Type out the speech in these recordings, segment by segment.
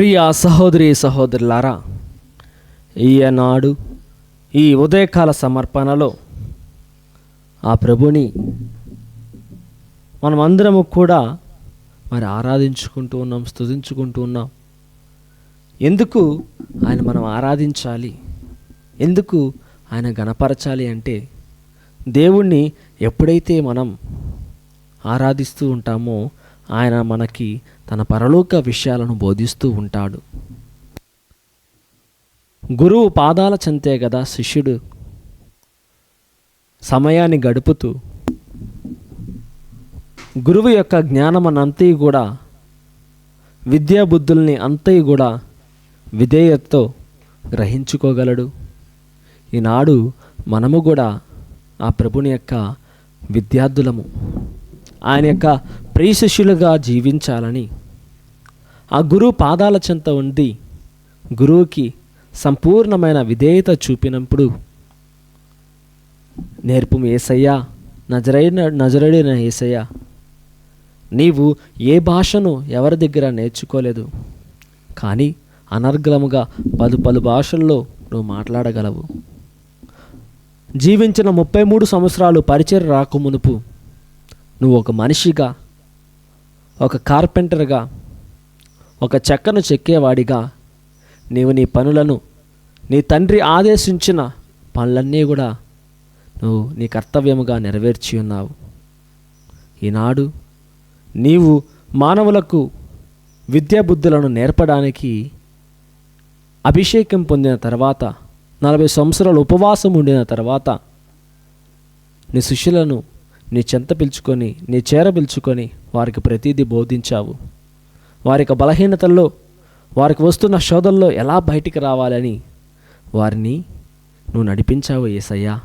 ప్రియ సహోదరి సహోదరులారా, ఈనాడు ఈ ఉదయకాల సమర్పణలో ఆ ప్రభుని మనమందరము కూడా ఆరాధించుకుంటూ ఉన్నాం, స్తుతించుకుంటూ ఉన్నాం. ఎందుకు ఆయన మనం ఆరాధించాలి, ఎందుకు ఆయన గణపరచాలి అంటే, దేవుణ్ణి ఎప్పుడైతే మనం ఆరాధిస్తూ ఉంటామో ఆయన మనకి తన పరలోక విషయాలను బోధిస్తూ ఉంటాడు. గురువు పాదాల చెంతే కదా శిష్యుడు సమయాన్ని గడుపుతూ గురువు యొక్క జ్ఞానమనంతయు కూడా, విద్యాబుద్ధుల్ని అంతయు కూడా విధేయతతో గ్రహించుకోగలడు. ఈనాడు మనము కూడా ఆ ప్రభుని యొక్క విద్యార్థులము, ఆయన యొక్క ప్రియ శిష్యులుగా జీవించాలని ఆ గురువు పాదాల చెంత ఉండి గురువుకి సంపూర్ణమైన విధేయత చూపినప్పుడు, నేర్పుము యేసయ్యా, నజరేయుడైన యేసయ్యా, నీవు ఏ భాషను ఎవరి దగ్గర నేర్చుకోలేదు, కానీ అనర్గళముగా పలు భాషల్లో నువ్వు మాట్లాడగలవు. జీవించిన 33 సంవత్సరాలు పరిచయం రాకమునుపు నువ్వు ఒక మనిషిగా, ఒక కార్పెంటర్గా, ఒక చెక్కను చెక్కేవాడిగా నీవు నీ పనులను, నీ తండ్రి ఆదేశించిన పనులన్నీ కూడా నువ్వు నీ కర్తవ్యముగా నెరవేర్చి ఉన్నావు. ఈనాడు నీవు మానవులకు విద్యాబుద్ధులను నేర్పడానికి అభిషేకం పొందిన తర్వాత, 40 సంవత్సరాలు ఉపవాసం ఉండిన తర్వాత నీ శిష్యులను నీ చెంత పిలుచుకొని, నీ చేర పిలుచుకొని వారికి ప్రతిదీ బోధించావు. వారి యొక్క బలహీనతల్లో, వారికి వస్తున్న శోధనలో ఎలా బయటికి రావాలని వారిని నువ్వు నడిపించావు యేసయ్యా.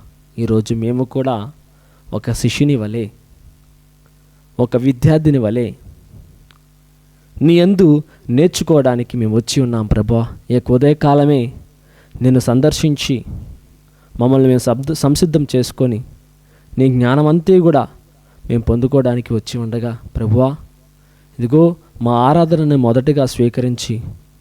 ఈరోజు మేము కూడా ఒక శిష్యుని వలె, ఒక విద్యార్థిని వలె నీ యందు నేర్చుకోవడానికి మేము వచ్చి ఉన్నాం ప్రభువా. ఈ ఉదయకాలమే నిన్ను సందర్శించి మమ్మల్ని మేము సంసిద్ధం చేసుకొని నీ జ్ఞానమంతే కూడా మేము పొందుకోవడానికి వచ్చి ఉండగా ప్రభువా, ఇదిగో మా ఆరాధనని మొదటగా స్వీకరించి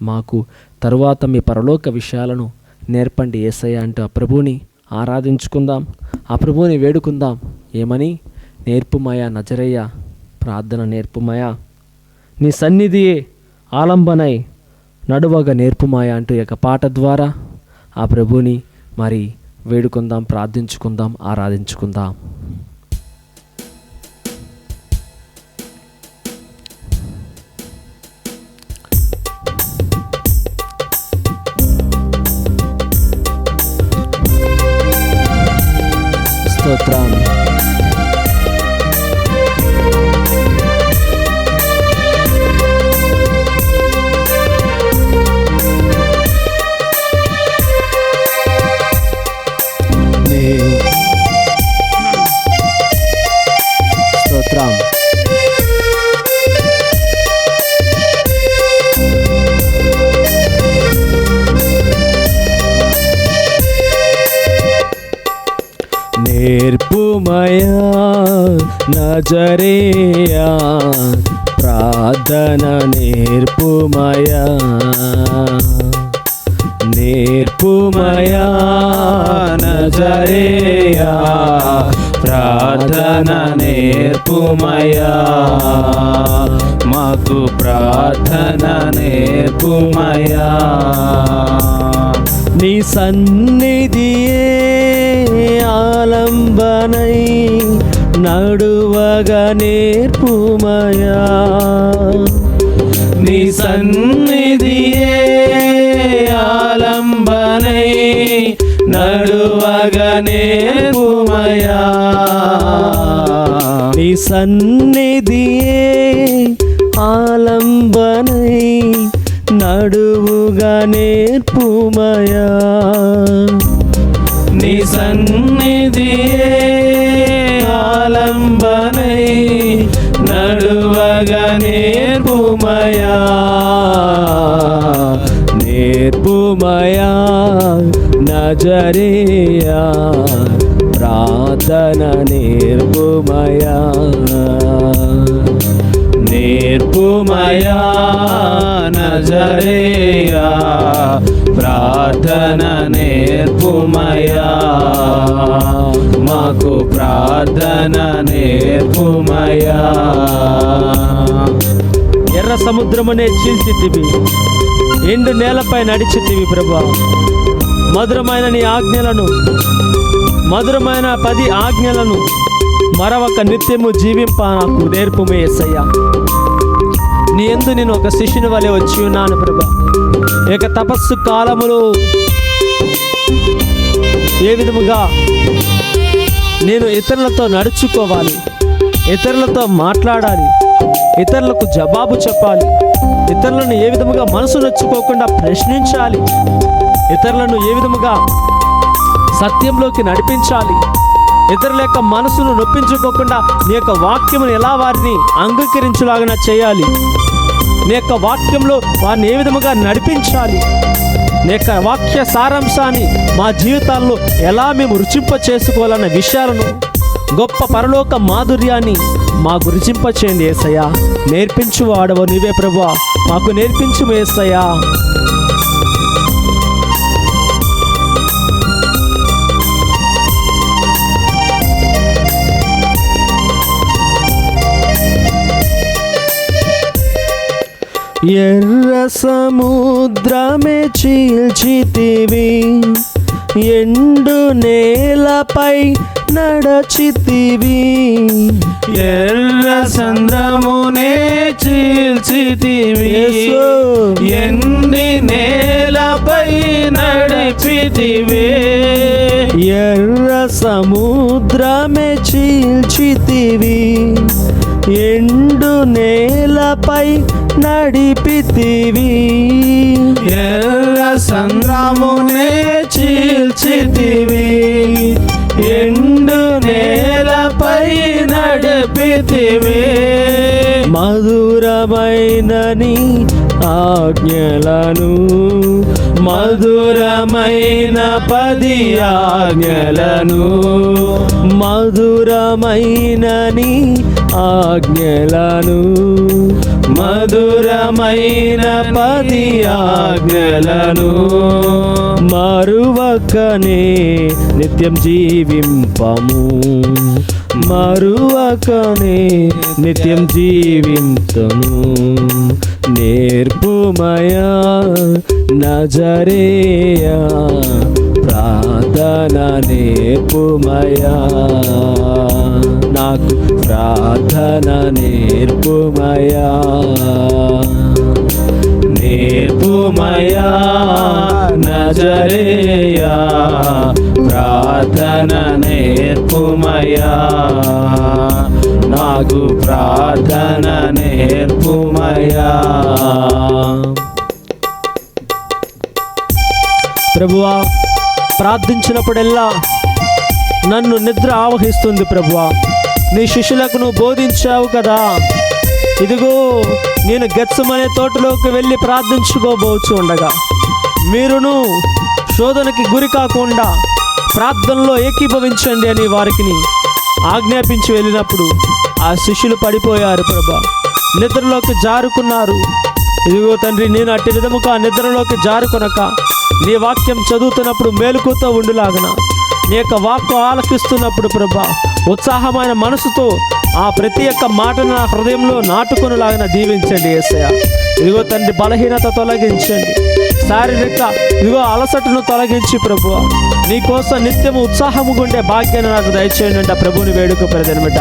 మాకు తరువాత మీ పరలోక విషయాలను నేర్పండి యేసయ్య అంటూ ఆ ప్రభువుని ఆరాధించుకుందాం, ఆ ప్రభువుని వేడుకుందాం. ఏమని? నేర్పుమయా నజరేయ, ప్రార్థన నేర్పుమయా, నీ సన్నిధియే ఆలంబనై నడువగా నేర్పుమాయ అంటూ ఈ యొక్క పాట ద్వారా ఆ ప్రభుని మరి వేడుకుందాం, ప్రార్థించుకుందాం, ఆరాధించుకుందాం. స్తోత్రం. నేర్పుమయా నజరేయా, ప్రార్థన నేర్పుమయా, నేర్పుమయా నజరేయా, ప్రార్థన నేర్పుమయా, మాకు ప్రార్థన నేర్పుమయా. నీ సన్నిధియే ఆలంబనై నడువగా నేర్పుమయా, నీ సన్నిధియే ఆలంబనై నడువగా నేర్పుమయా, నీ సన్నిధియే ఆలంబనై నడువుగా నేర్పుమయా, నీ సన్నిధియే ఆలంబనై నడువగా నేర్పుమయా, నేర్పుమయా నజరేయా, ప్రార్థన నజరేయా ప్రార్థన నేర్పుమయా, మాకు ప్రార్థన నేర్పుమయా. ఎర్ర సముద్రమనే చీల్చితివి, ఎండు నేలపై నడిచితివి ప్రభా. మధురమైన నీ ఆజ్ఞలను, మధురమైన 10 ఆజ్ఞలను మరొక నిత్యము జీవింప నాకు నేర్పుమే యేసయ్యా. నీ యందు నేను ఒక శిష్యుని వలె వచ్చి ఉన్నాను ప్రభా. ఇక తపస్సు కాలములో ఏ విధముగా నేను ఇతరులతో నడుచుకోవాలి, ఇతరులతో మాట్లాడాలి, ఇతరులకు జవాబు చెప్పాలి, ఇతరులను ఏ విధముగా మనసు నొచ్చుకోకుండా ప్రశ్నించాలి, ఇతరులను ఏ విధముగా సత్యంలోకి నడిపించాలి, ఇతరుల యొక్క మనసును నొప్పించుకోకుండా నీ యొక్క వాక్యమును ఎలా వారిని అంగీకరించులాగా చేయాలి, నీ యొక్క వాక్యంలో వారిని ఏ విధముగా నడిపించాలి, నీ యొక్క వాక్య సారాంశాన్ని మా జీవితాల్లో ఎలా మేము రుచింప చేసుకోవాలన్న విషయాలను, గొప్ప పరలోక మాధుర్యాన్ని మాకు రుచింప చేయండి యేసయ్యా. నేర్పించువాడవు నీవే ప్రభువా, మాకు నేర్పించు యేసయ్యా. ఎర్ర సముద్రమే చీల్చితివి, ఎండు నేలపై నడచితివి. ఎర్ర సంద్రమునే చీల్చితివి, ఎండి నేలపై నడిపితివి. ఎర్ర సముద్రమే చీల్చితివి, ఎండు నేలపై నడిపితివి. ఎర్ర సంద్రమునే చీల్చితివి, ఎండు నేలపై నడిపితివి. మధురమైన నీ ఆజ్ఞలను, మధురమైన 10 ఆజ్ఞలను, మధురమైన నీ ఆజ్ఞలను, మధురమైన 10 ఆజ్ఞలను మరువకనే నిత్యం జీవింపము, మరువకనే నిత్యం జీవింతును. నేర్పుమయా నజరేయా ప్రార్థన నేర్పుమయా, నాకు ప్రార్థన నేర్పుమయా. నేర్పుమయా నజరేయా ప్రార్థన నేర్పుమయా, నాకు ప్రార్థన నేర్పుమయా. ప్రభువా, ప్రార్థించినప్పుడెల్లా నన్ను నిద్ర ఆవహిస్తుంది ప్రభువా. నీ శిష్యులకు నువ్వు బోధించావు కదా, ఇదిగో నేను గెత్సెమనే తోటలోకి వెళ్ళి ప్రార్థించుకోబోచు ఉండగా మీరును శోధనకి గురి కాకుండా ప్రార్థనలో ఏకీభవించండి అని వారికి ఆజ్ఞాపించి వెళ్ళినప్పుడు ఆ శిష్యులు పడిపోయారు ప్రభా, నిద్రలోకి జారుకున్నారు. ఇదిగో తండ్రి, నేను అట్టి విధముగా నిద్రలోకి జారుకొనక నీ వాక్యం చదువుతున్నప్పుడు మేలుకుతో ఉండులాగన, నీ యొక్క వాక్కు ఆలకిస్తున్నప్పుడు ప్రభా ఉత్సాహమైన మనసుతో ఆ ప్రతి ఒక్క మాటను నా హృదయంలో నాటుకొనిలాగిన దీవించండి యేసయ్య. ఇదిగో తండ్రి, బలహీనత తొలగించండి, శారీరక ఇదిగో అలసటను తొలగించి ప్రభువా నీ కోసం నిత్యము ఉత్సాహము గుండే భాగ్యాన్ని నాకు దయచేయండి అంటే ప్రభువుని వేడుక పెరదనమాట.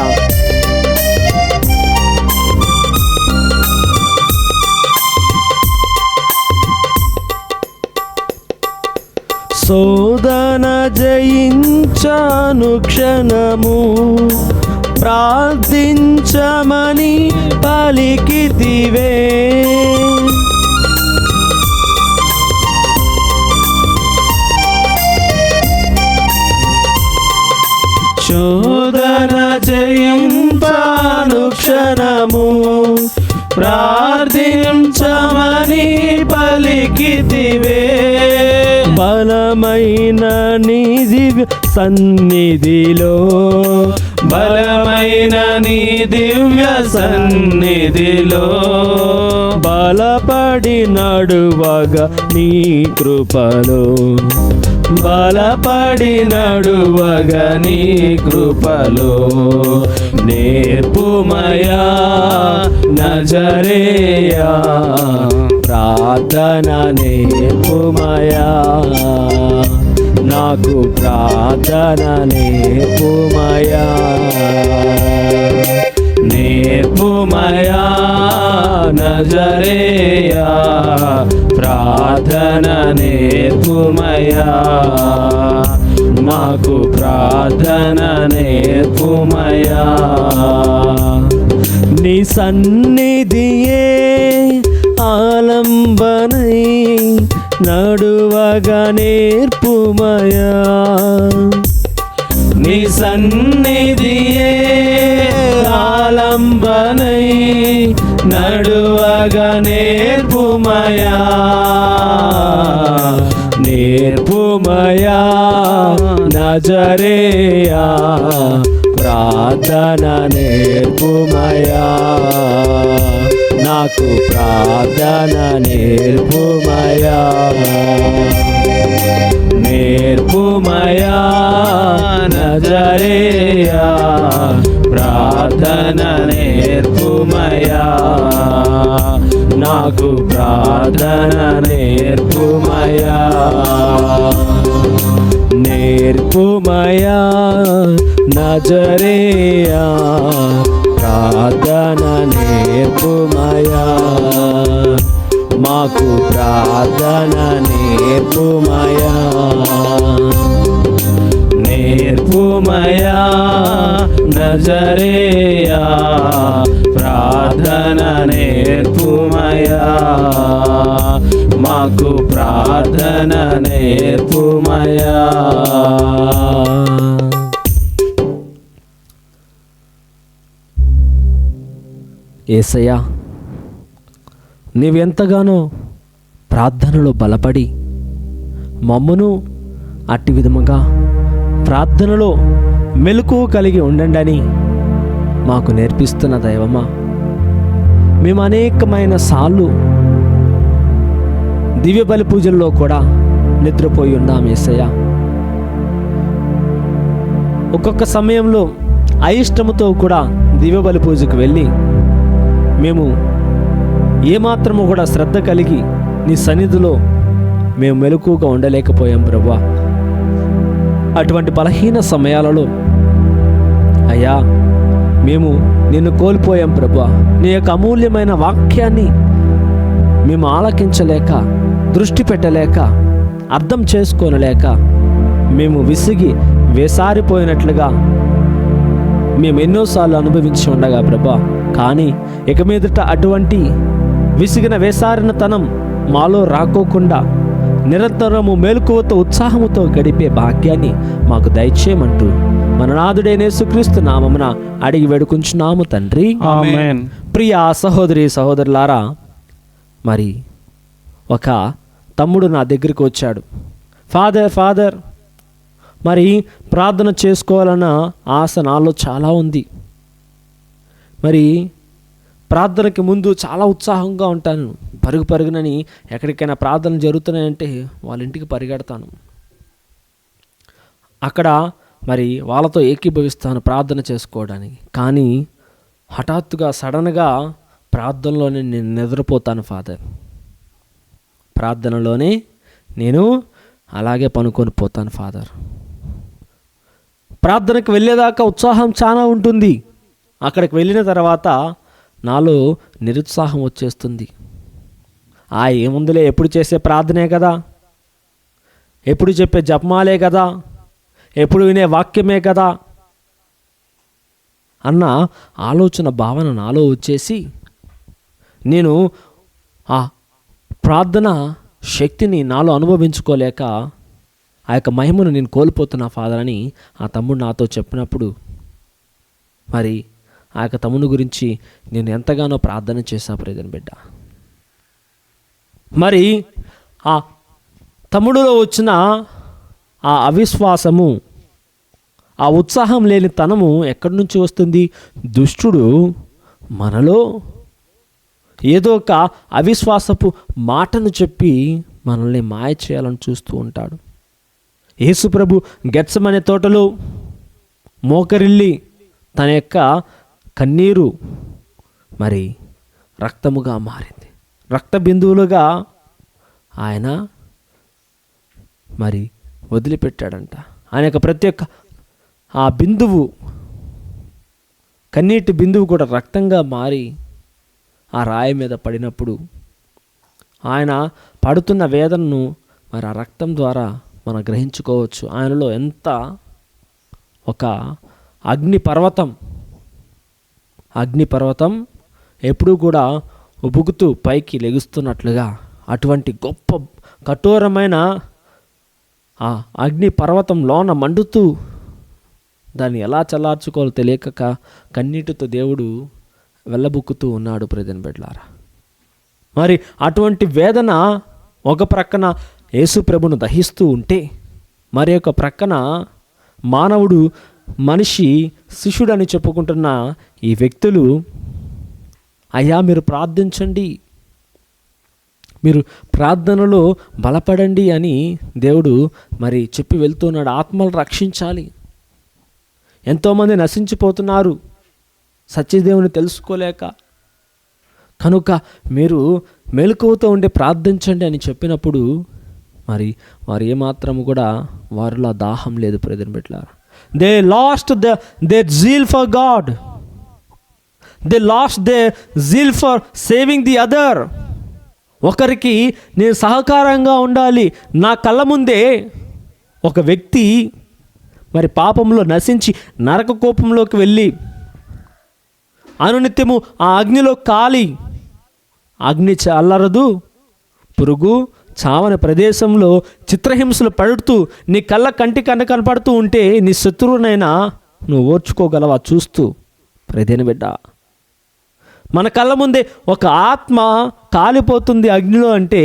శోధన జయించాను క్షణము, ప్రార్థించమని పలికితివే. శోధన జయించాను క్షణము, ప్రార్థించమని పలికితివే. బలమైన నీ దివ్య సన్నిధిలో, బలమైన నీ దివ్య సన్నిధిలో బలపడి నడువగా నీ కృపలో, బలపడి నడువగా నీ కృపలో నేర్పుమయా నజరేయా, ప్రార్థన నేర్పుమయా, నాకు ప్రార్థన నేర్పుమయా, నేర్పుమయా నజరేయా, ప్రార్థన నేర్పుమయా, నాకు ప్రార్థన నేర్పుమయా. నీ సన్నిధియే ఆలంబనై నడువగా నేర్పుమయా, నీ సన్నిధియే ఆలంబనై నడువగా నేర్పుమయా, నేర్పుమయా నజరేయా, ప్రార్థన నేర్పుమయా, నాకు ప్రార్థన నేర్పుమయా, నేర్పుమయా నజరేయా, ప్రార్థన నేర్పుమయా, నాకు ప్రార్థన నేర్పుమయా. నేర్పుమయా నజరేయా, ప్రార్థన నేర్పుమయా, మాకు ప్రార్థన నేర్పుమయా, నేర్పుమయా నజరేయా, ప్రార్థన నేర్పుమయా, మాకు ప్రార్థన నేర్పుమయా. యేసయ్యా, నీవెంతగానో ప్రార్థనలో బలపడి మమ్మును అట్టి విధముగా ప్రార్థనలో మెలకువ కలిగి ఉండండి అని మాకు నేర్పిస్తున్న దైవమా, మేము అనేకమైన సార్లు దివ్య బలి పూజల్లో కూడా నిద్రపోయి ఉన్నాం యేసయ్యా. ఒక్కొక్క సమయంలో అయిష్టముతో కూడా దివ్య బలి పూజకు వెళ్ళి మేము ఏమాత్రము కూడా శ్రద్ధ కలిగి నీ సన్నిధిలో మేము మెలకువగా ఉండలేకపోయాం ప్రభువా. అటువంటి బలహీన సమయాలలో అయ్యా మేము నిన్ను కోల్పోయాం ప్రభువా. నీ యొక్క అమూల్యమైన వాక్యాన్ని మేము ఆలకించలేక, దృష్టి పెట్టలేక, అర్థం చేసుకోనలేక మేము విసిగి వేసారిపోయినట్లుగా మేము ఎన్నోసార్లు అనుభవించి ఉండగా ప్రభా. కానీ ఇక మీదట అటువంటి విసిగిన వేసారిన తనం మాలో రాకోకుండా నిరంతరము మేలుకువతో ఉత్సాహముతో గడిపే భాగ్యాన్ని మాకు దయచేయమంటూ మన నాథుడైన యేసుక్రీస్తు నామమున అడిగి వేడుకుంటున్నాము తండ్రి, ఆమేన్. ప్రియ సహోదరి సహోదరులారా, మరి ఒక తమ్ముడు నా దగ్గరికి వచ్చాడు. ఫాదర్ మరి ప్రార్థన చేసుకోవాలన్న ఆశ నాలో చాలా ఉంది. మరి ప్రార్థనకి ముందు చాలా ఉత్సాహంగా ఉంటాను. పరుగునని ఎక్కడికైనా ప్రార్థనలు జరుగుతున్నాయంటే వాళ్ళ ఇంటికి పరిగెడతాను. అక్కడ మరి వాళ్ళతో ఏకీభవిస్తాను ప్రార్థన చేసుకోవడానికి. కానీ హఠాత్తుగా సడన్గా ప్రార్థనలోనే నేను నిద్రపోతాను ఫాదర్. ప్రార్థనలోనే నేను అలాగే పనుకొని పోతాను ఫాదర్. ప్రార్థనకు వెళ్ళేదాకా ఉత్సాహం చాలా ఉంటుంది. అక్కడికి వెళ్ళిన తర్వాత నాలో నిరుత్సాహం వచ్చేస్తుంది. ఏముందులే, ఎప్పుడు చేసే ప్రార్థనే కదా, ఎప్పుడు చెప్పే జపమాలే కదా, ఎప్పుడు వినే వాక్యమే కదా అన్న ఆలోచన భావన నాలో వచ్చేసి నేను ఆ ప్రార్థన శక్తిని నాలో అనుభవించుకోలేక ఆ యొక్క మహిమను నేను కోల్పోతున్నా ఫాదర్ అని ఆ తమ్ముడు నాతో చెప్పినప్పుడు మరి ఆ యొక్క తమ్ముని గురించి నేను ఎంతగానో ప్రార్థన చేశా ప్రియమైన బిడ్డ. మరి ఆ తమ్ముడిలో వచ్చిన ఆ అవిశ్వాసము, ఆ ఉత్సాహం లేని తనము ఎక్కడి నుంచి వస్తుంది? దుష్టుడు మనలో ఏదో ఒక అవిశ్వాసపు మాటను చెప్పి మనల్ని మాయ చేయాలని చూస్తూ ఉంటాడు. యేసు ప్రభు గెత్సెమనే తోటలో మోకరిల్లి తన యొక్క కన్నీరు మరి రక్తముగా మారింది. రక్త బిందువులుగా ఆయన మరి వదిలిపెట్టాడంట. ఆయన యొక్క ప్రతి ఒక్క ఆ బిందువు, కన్నీటి బిందువు కూడా రక్తంగా మారి ఆ రాయి మీద పడినప్పుడు ఆయన పడుతున్న వేదనను మరి ఆ రక్తం ద్వారా మనం గ్రహించుకోవచ్చు. ఆయనలో ఎంత ఒక అగ్నిపర్వతం ఎప్పుడూ కూడా ఉబుకుతూ పైకి లెగుస్తున్నట్లుగా అటువంటి గొప్ప కఠోరమైన ఆ అగ్ని పర్వతంలోన మండుతూ దాన్ని ఎలా చల్లార్చుకోవాలో తెలియక కన్నీటితో దేవుడు వెళ్ళబుక్కుతూ ఉన్నాడు. ప్రియమైన బిడ్డలారా, మరి అటువంటి వేదన ఒక ప్రక్కన యేసు ప్రభును దహిస్తూ ఉంటే, మరి ఒక ప్రక్కన మానవుడు, మనిషి, శిష్యుడని చెప్పుకుంటున్న ఈ వ్యక్తులు, అయ్యా మీరు ప్రార్థించండి, మీరు ప్రార్థనలో బలపడండి అని దేవుడు మరి చెప్పి వెళ్తున్నాడు. ఆత్మలు రక్షించాలి. ఎంతోమంది నశించిపోతున్నారు సత్యదేవుని తెలుసుకోలేక. కనుక మీరు మెలకువతో ఉండి ప్రార్థించండి అని చెప్పినప్పుడు మరి వారు ఏమాత్రము కూడా వారిలో దాహం లేదు. ప్రియమైన బిడ్డలారా, they lost their zeal for God, they lost their zeal for saving the other. ఒకరికి నేను సహకారంగా ఉండాలి. నా కళ్ళ ముందే ఒక వ్యక్తి మరి పాపంలో నశించి నరక కోపంలోకి వెళ్ళి అనునిత్యము ఆ అగ్నిలో కాలి, అగ్ని చల్లరదు, పురుగు చావని ప్రదేశంలో చిత్రహింసలు పడుతూ నీ కంటి కనపడుతూ ఉంటే నీ శత్రువునైనా నువ్వు ఓర్చుకోగలవా చూస్తూ? ప్రియమైన బిడ్డ, మన కళ్ళ ముందే ఒక ఆత్మ కాలిపోతుంది అగ్నిలో అంటే,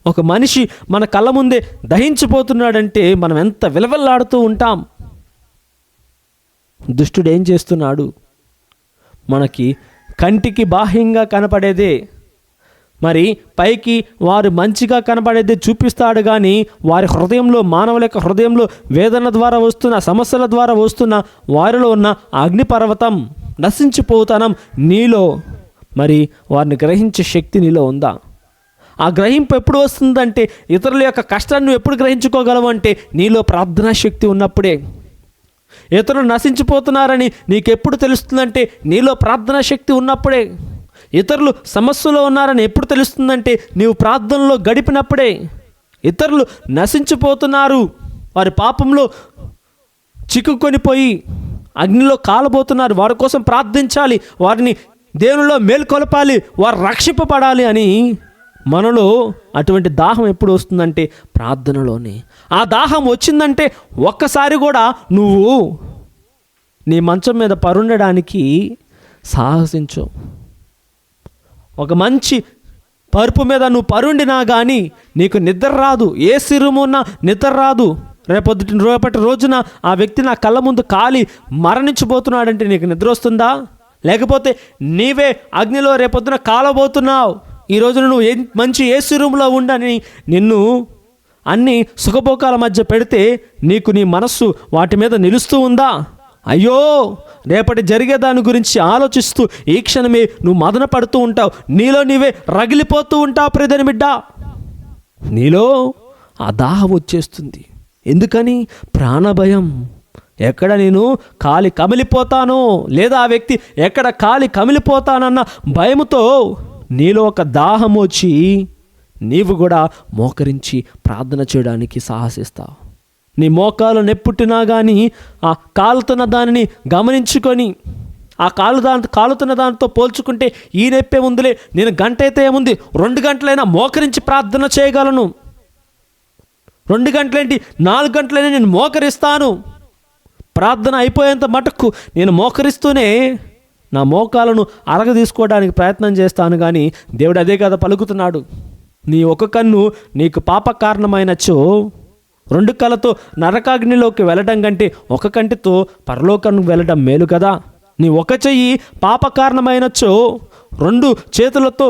ఒక మనిషి మన కళ్ళ ముందే దహించిపోతున్నాడంటే మనం ఎంత విలవెల్లాడుతూ ఉంటాం. దుష్టుడు ఏం చేస్తున్నాడు? మనకి కంటికి బాహ్యంగా కనపడేదే, మరి పైకి వారు మంచిగా కనపడేదే చూపిస్తాడు. కానీ వారి హృదయంలో, మానవుల యొక్క హృదయంలో వేదన ద్వారా వస్తున్న, సమస్యల ద్వారా వస్తున్న వారిలో ఉన్న అగ్నిపర్వతం, నశించిపోతానం నీలో మరి వారిని గ్రహించే శక్తి నీలో ఉందా? ఆ గ్రహింపు ఎప్పుడు వస్తుందంటే, ఇతరుల యొక్క కష్టాన్ని నువ్వు ఎప్పుడు గ్రహించుకోగలవు అంటే నీలో ప్రార్థనా శక్తి ఉన్నప్పుడే. ఇతరులు నశించిపోతున్నారని నీకెప్పుడు తెలుస్తుందంటే నీలో ప్రార్థనా శక్తి ఉన్నప్పుడే. ఇతరులు సమస్యలో ఉన్నారని ఎప్పుడు తెలుస్తుందంటే నీవు ప్రార్థనలో గడిపినప్పుడే. ఇతరులు నశించిపోతున్నారు, వారి పాపంలో చిక్కుకొనిపోయి అగ్నిలో కాలబోతున్నారు, వారి కోసం ప్రార్థించాలి, వారిని దేవునిలో మేల్కొలపాలి, వారు రక్షింపబడాలి అని మనలో అటువంటి దాహం ఎప్పుడు వస్తుందంటే ప్రార్థనలోనే. ఆ దాహం వచ్చిందంటే ఒక్కసారి కూడా నువ్వు నీ మంచం మీద పరుండడానికి సాహసించు. ఒక మంచి పరుపు మీద నువ్వు పరుండినా కానీ నీకు నిద్ర రాదు. ఏ సిరుమున్నా నిద్ర రాదు. రేపటి రోజున ఆ వ్యక్తి నా కళ్ళ ముందు కాలి మరణించిపోతున్నాడంటే నీకు నిద్ర వస్తుందా? లేకపోతే నీవే అగ్నిలో రేపొద్దున కాలబోతున్నావు, ఈ రోజున నువ్వు మంచి ఏసీ రూమ్లో ఉండని నిన్ను అన్ని సుఖభోగాల మధ్య పెడితే నీకు నీ మనస్సు వాటి మీద నిలుస్తూ ఉందా? అయ్యో రేపటి జరిగే దాని గురించి ఆలోచిస్తూ ఈ క్షణమే నువ్వు మదన పడుతూ ఉంటావు, నీలో నీవే రగిలిపోతూ ఉంటావు. ప్రియమైన బిడ్డ, నీలో ఆ దాహం వచ్చేస్తుంది. ఎందుకని? ప్రాణభయం. ఎక్కడ నేను కాలి కమిలిపోతానో, లేదా ఆ వ్యక్తి ఎక్కడ కాలి కమిలిపోతానన్న భయముతో నీలో ఒక దాహం వచ్చి నీవు కూడా మోకరించి ప్రార్థన చేయడానికి సాహసిస్తావు. నీ మోకాలు నెప్పుట్టినా కానీ ఆ కాలుతున్న దానిని గమనించుకొని, ఆ కాలుతున్న దానితో పోల్చుకుంటే ఈ నొప్పే ఉందిలే, నేను గంట అయితే ఏముంది, 2 గంటలైనా మోకరించి ప్రార్థన చేయగలను, 2 గంటలేంటి 4 గంటలైనా నేను మోకరిస్తాను. ప్రార్థన అయిపోయేంత మటుకు నేను మోకరిస్తూనే నా మోకాలను తీసుకోవడానికి ప్రయత్నం చేస్తాను. కానీ దేవుడు అదే కదా పలుకుతున్నాడు, నీ ఒక కన్ను నీకు పాప కారణమైనచో 2 కళ్ళతో నరకాగ్నిలోకి వెళ్ళడం కంటే ఒక కంటితో పరలోకానికి వెళ్ళడం మేలు కదా. నీ ఒక చెయ్యి పాప కారణమైనచో 2 చేతులతో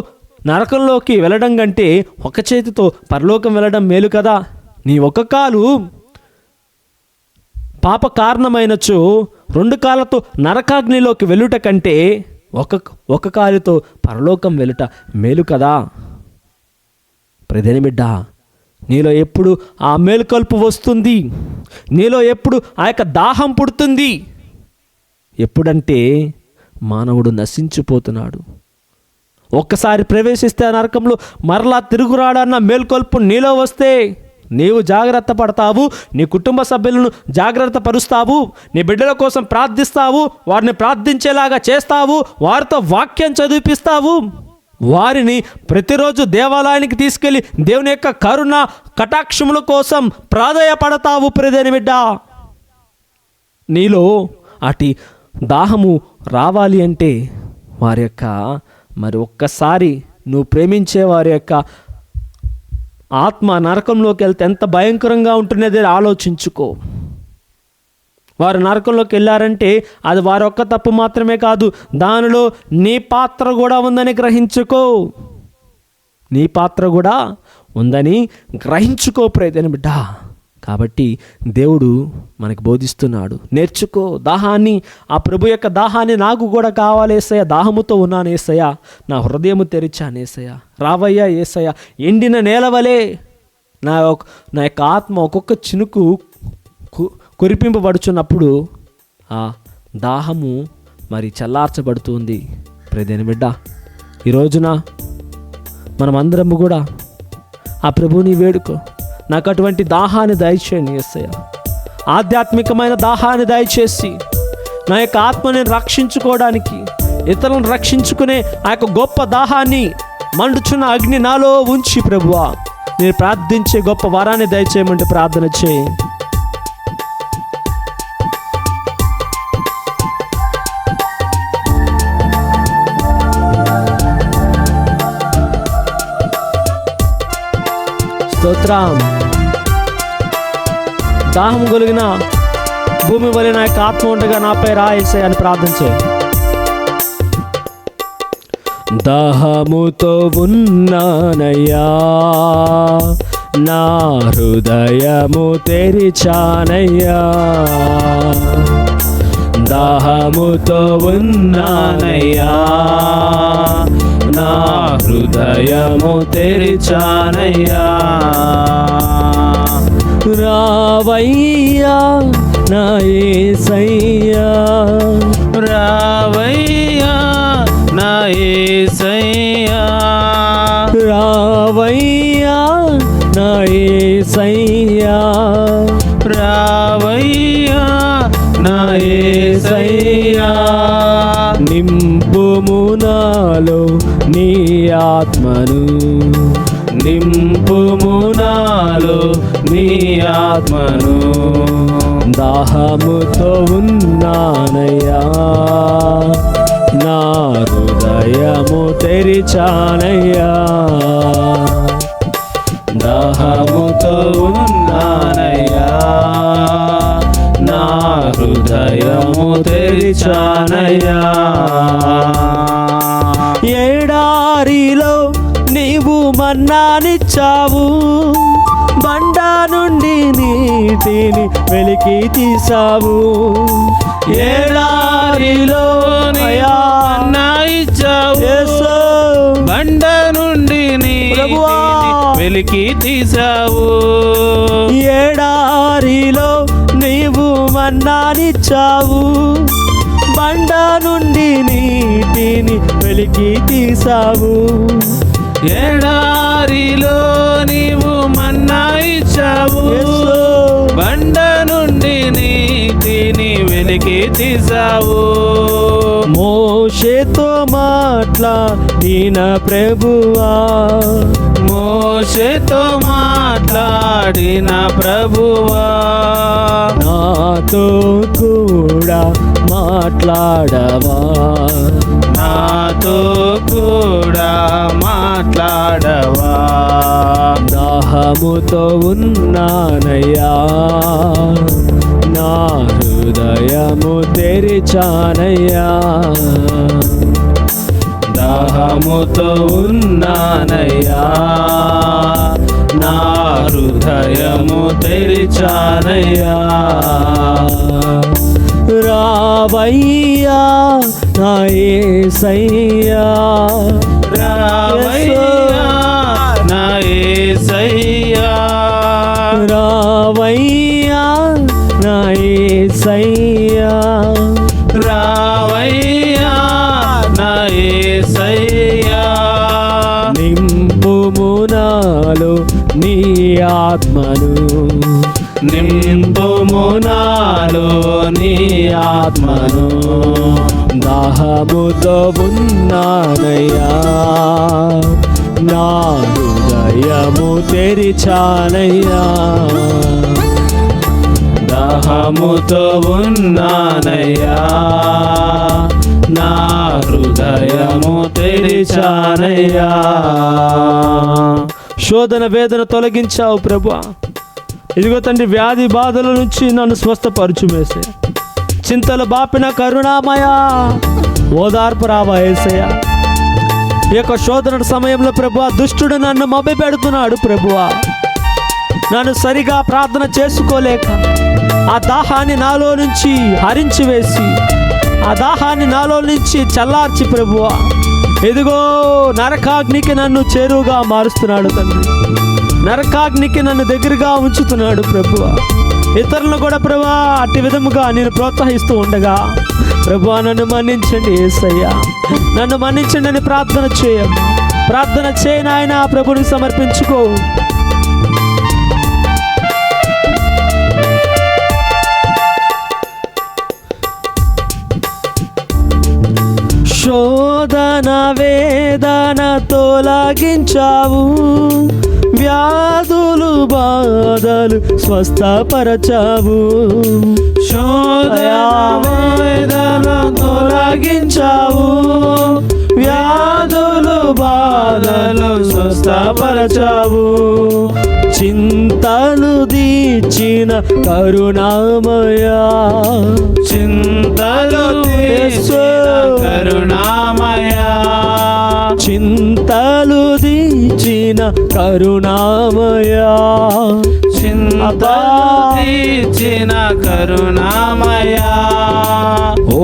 నరకంలోకి వెళ్ళడం కంటే ఒక చేతితో పరలోకం వెళ్ళడం మేలు కదా. నీ ఒక కాలు పాప కారణమైనచో 2 కాళ్ళతో నరకాగ్నిలోకి వెళ్ళుట కంటే ఒక కాలుతో పరలోకం వెళ్ళుట మేలు కదా. ప్రదేని బిడ్డ, నీలో ఎప్పుడు ఆ మేలుకొల్పు వస్తుంది, నీలో ఎప్పుడు ఆ యొక్క దాహం పుడుతుంది? ఎప్పుడంటే మానవుడు నశించిపోతున్నాడు. ఒక్కసారి ప్రవేశిస్తే ఆ నరకంలో మరలా తిరుగురాడన్న మేల్కొల్పు నీలో వస్తే నీవు జాగ్రత్త పడతావు, నీ కుటుంబ సభ్యులను జాగ్రత్త పరుస్తావు, నీ బిడ్డల కోసం ప్రార్థిస్తావు, వారిని ప్రార్థించేలాగా చేస్తావు, వారితో వాక్యం చదివిపిస్తావు, వారిని ప్రతిరోజు దేవాలయానికి తీసుకెళ్ళి దేవుని యొక్క కరుణ కటాక్షముల కోసం ప్రాధేయపడతావు. ప్రియమైన బిడ్డ, నీలో అటు దాహము రావాలి అంటే వారి యొక్క మరి ఒక్కసారి నువ్వు ప్రేమించే వారి యొక్క ఆత్మ నరకంలోకి వెళ్తే ఎంత భయంకరంగా ఉంటున్నది ఆలోచించుకో. వారు నరకంలోకి వెళ్ళారంటే అది వారి ఒక్క తప్పు మాత్రమే కాదు, దానిలో నీ పాత్ర కూడా ఉందని గ్రహించుకో. నీ పాత్ర కూడా ఉందని గ్రహించుకో ప్రియమైన బిడ్డ. కాబట్టి దేవుడు మనకు బోధిస్తున్నాడు, నేర్చుకో దాహాన్ని, ఆ ప్రభు యొక్క దాహాన్ని నాకు కూడా కావాలి యేసయ్య, దాహముతో ఉన్నాను యేసయ్య, నా హృదయము తెరిచాను యేసయ్య, రావయ్యా యేసయ్య. ఎండిన నేలవలే నా యొక్క ఆత్మ ఒక్కొక్క చినుకు కురిపింపబడుచున్నప్పుడు ఆ దాహము మరి చల్లార్చబడుతుంది. ప్రియమైన బిడ్డ, ఈ రోజున మనమందరము కూడా ఆ ప్రభువుని వేడుకో, నాకు అటువంటి దాహాన్ని దయచేయండి యేసయ్య, ఆధ్యాత్మికమైన దాహాన్ని దయచేసి నా యొక్క ఆత్మని రక్షించుకోవడానికి, ఇతరులను రక్షించుకునే ఆ యొక్క గొప్ప దాహాన్ని మండుచున్న అగ్ని నాలో ఉంచి ప్రభువా నేను ప్రార్థించే గొప్ప వరాన్ని దయచేయమంటే ప్రార్థన చేయి. స్తోత్రం. దాహం కలిగిన భూమి వలె నా యొక్క ఆత్మ ఉండగా నాపై రా యేసయ్య అని ప్రార్థించే. దాహముతో ఉన్నానయ్యా, నా హృదయము తెరిచానయ్యా, దాహముతో ఉన్నానయ్యా, నా హృదయము తెరిచానయ్యా, రావయ్యా నా యేసయ్యా, రావయ్యా నా యేసయ్యా, రావయ్యా నా యేసయ్యా, రావయ్యా నా యేసయ్యా, నింపుము నాలో నీ ఆత్మను, నింపుము నాలో నీ ఆత్మను, దాహముతో ఉన్నానయ్యా, నా హృదయము తెరిచానయ్యా, దాహముతో ఉన్నానయ్యా, నా హృదయము తెరిచానయ్యా, ఎడారిలో నీవు మన్నానిచ్చావు, బండ నుండి నీటిని వెలికి తీసావు, ఎడారిలో అయ్యా మన్నా ఇచ్చావు, యేసు బండ నుండి నీటిని వెలికి తీసావు, ఎడారిలో నీవు మన్నానిచ్చావు, బండ నుండి నీటిని వెలికి తీసావు, ఎడారిలో నీవు మన్నా ఇచ్చావు, యేసు బండ నుండి నీటిని వెలికి తీసావు, మోషేతో మాట్లాడిన ప్రభువా, మోషేతో మాట్లాడిన ప్రభువా, నాతో కూడా మాట్లాడవా, నాతో కూడా మాట్లాడవా, దాహం దాహముతో ఉన్నానయ్యా, నా హృదయము తెరిచానయ్యా. దాహముతో ఉన్నానయ్యా, నా హృదయము తెరిచానయ్యా. రావయ్యా నా యేసయ్యా, రావయ్యా నా యేసయ్యా, రావయ్యా నా యేసయ్యా, రావయ్యా నా యేసయ్యా. నింపుము నాలో నీ ఆత్మను, నింపుము నాలో నీ ఆత్మను. దాహముతో ఉన్నానయ్యా, నా హృదయము తెరిచానయ్యా. దాహముతో ఉన్నానయ్యా, నా హృదయము తెరిచానయ్యా. శోధన వేదన తొలగించావు ప్రభువా. ఇదిగో తండ్రి, వ్యాధి బాధల నుంచి నన్ను స్వస్థపరచు మేసే. చింతలు బాపిన కరుణామయ ఓదార్పు రావా యేసయ్యా. ఈ యొక్క శోధన సమయంలో ప్రభువా, దుష్టుడు నన్ను మభ్య పెడుతున్నాడు ప్రభువా. నన్ను సరిగా ప్రార్థన చేసుకోలేక ఆ దాహాన్ని నాలో నుంచి హరించి వేసి, ఆ దాహాన్ని నాలో నుంచి చల్లార్చి ప్రభువా, ఇదిగో నరకాగ్నికి నన్ను చేరువుగా మారుస్తున్నాడు తండ్రి. నరకాగ్నికి నన్ను దగ్గరగా ఉంచుతున్నాడు ప్రభువా. ఇతరులను కూడా ప్రభువా అట్టి విధముగా నేను ప్రోత్సహిస్తూ ఉండగా, ప్రభువా నన్ను మన్నించండి యేసయ్యా, నన్ను మన్నించండి అని ప్రార్థన చేయమ్మా. ప్రార్థన చేయి నాయన, ప్రభునికి సమర్పించుకో. శోధన వేదన తొలగించావు, వ్యాధులు బాధలు స్వస్థపరచావు. శోధన వేదన తొలగించావు, వ్యాధులు బాధలు స్వస్థపరచావు. చింతలు దీచిన కరుణామయా, చింతలు తీర్చిన కరుణామయా, చింతలు దీచిన కరుణామయా, చింతలు తీర్చిన కరుణామయా.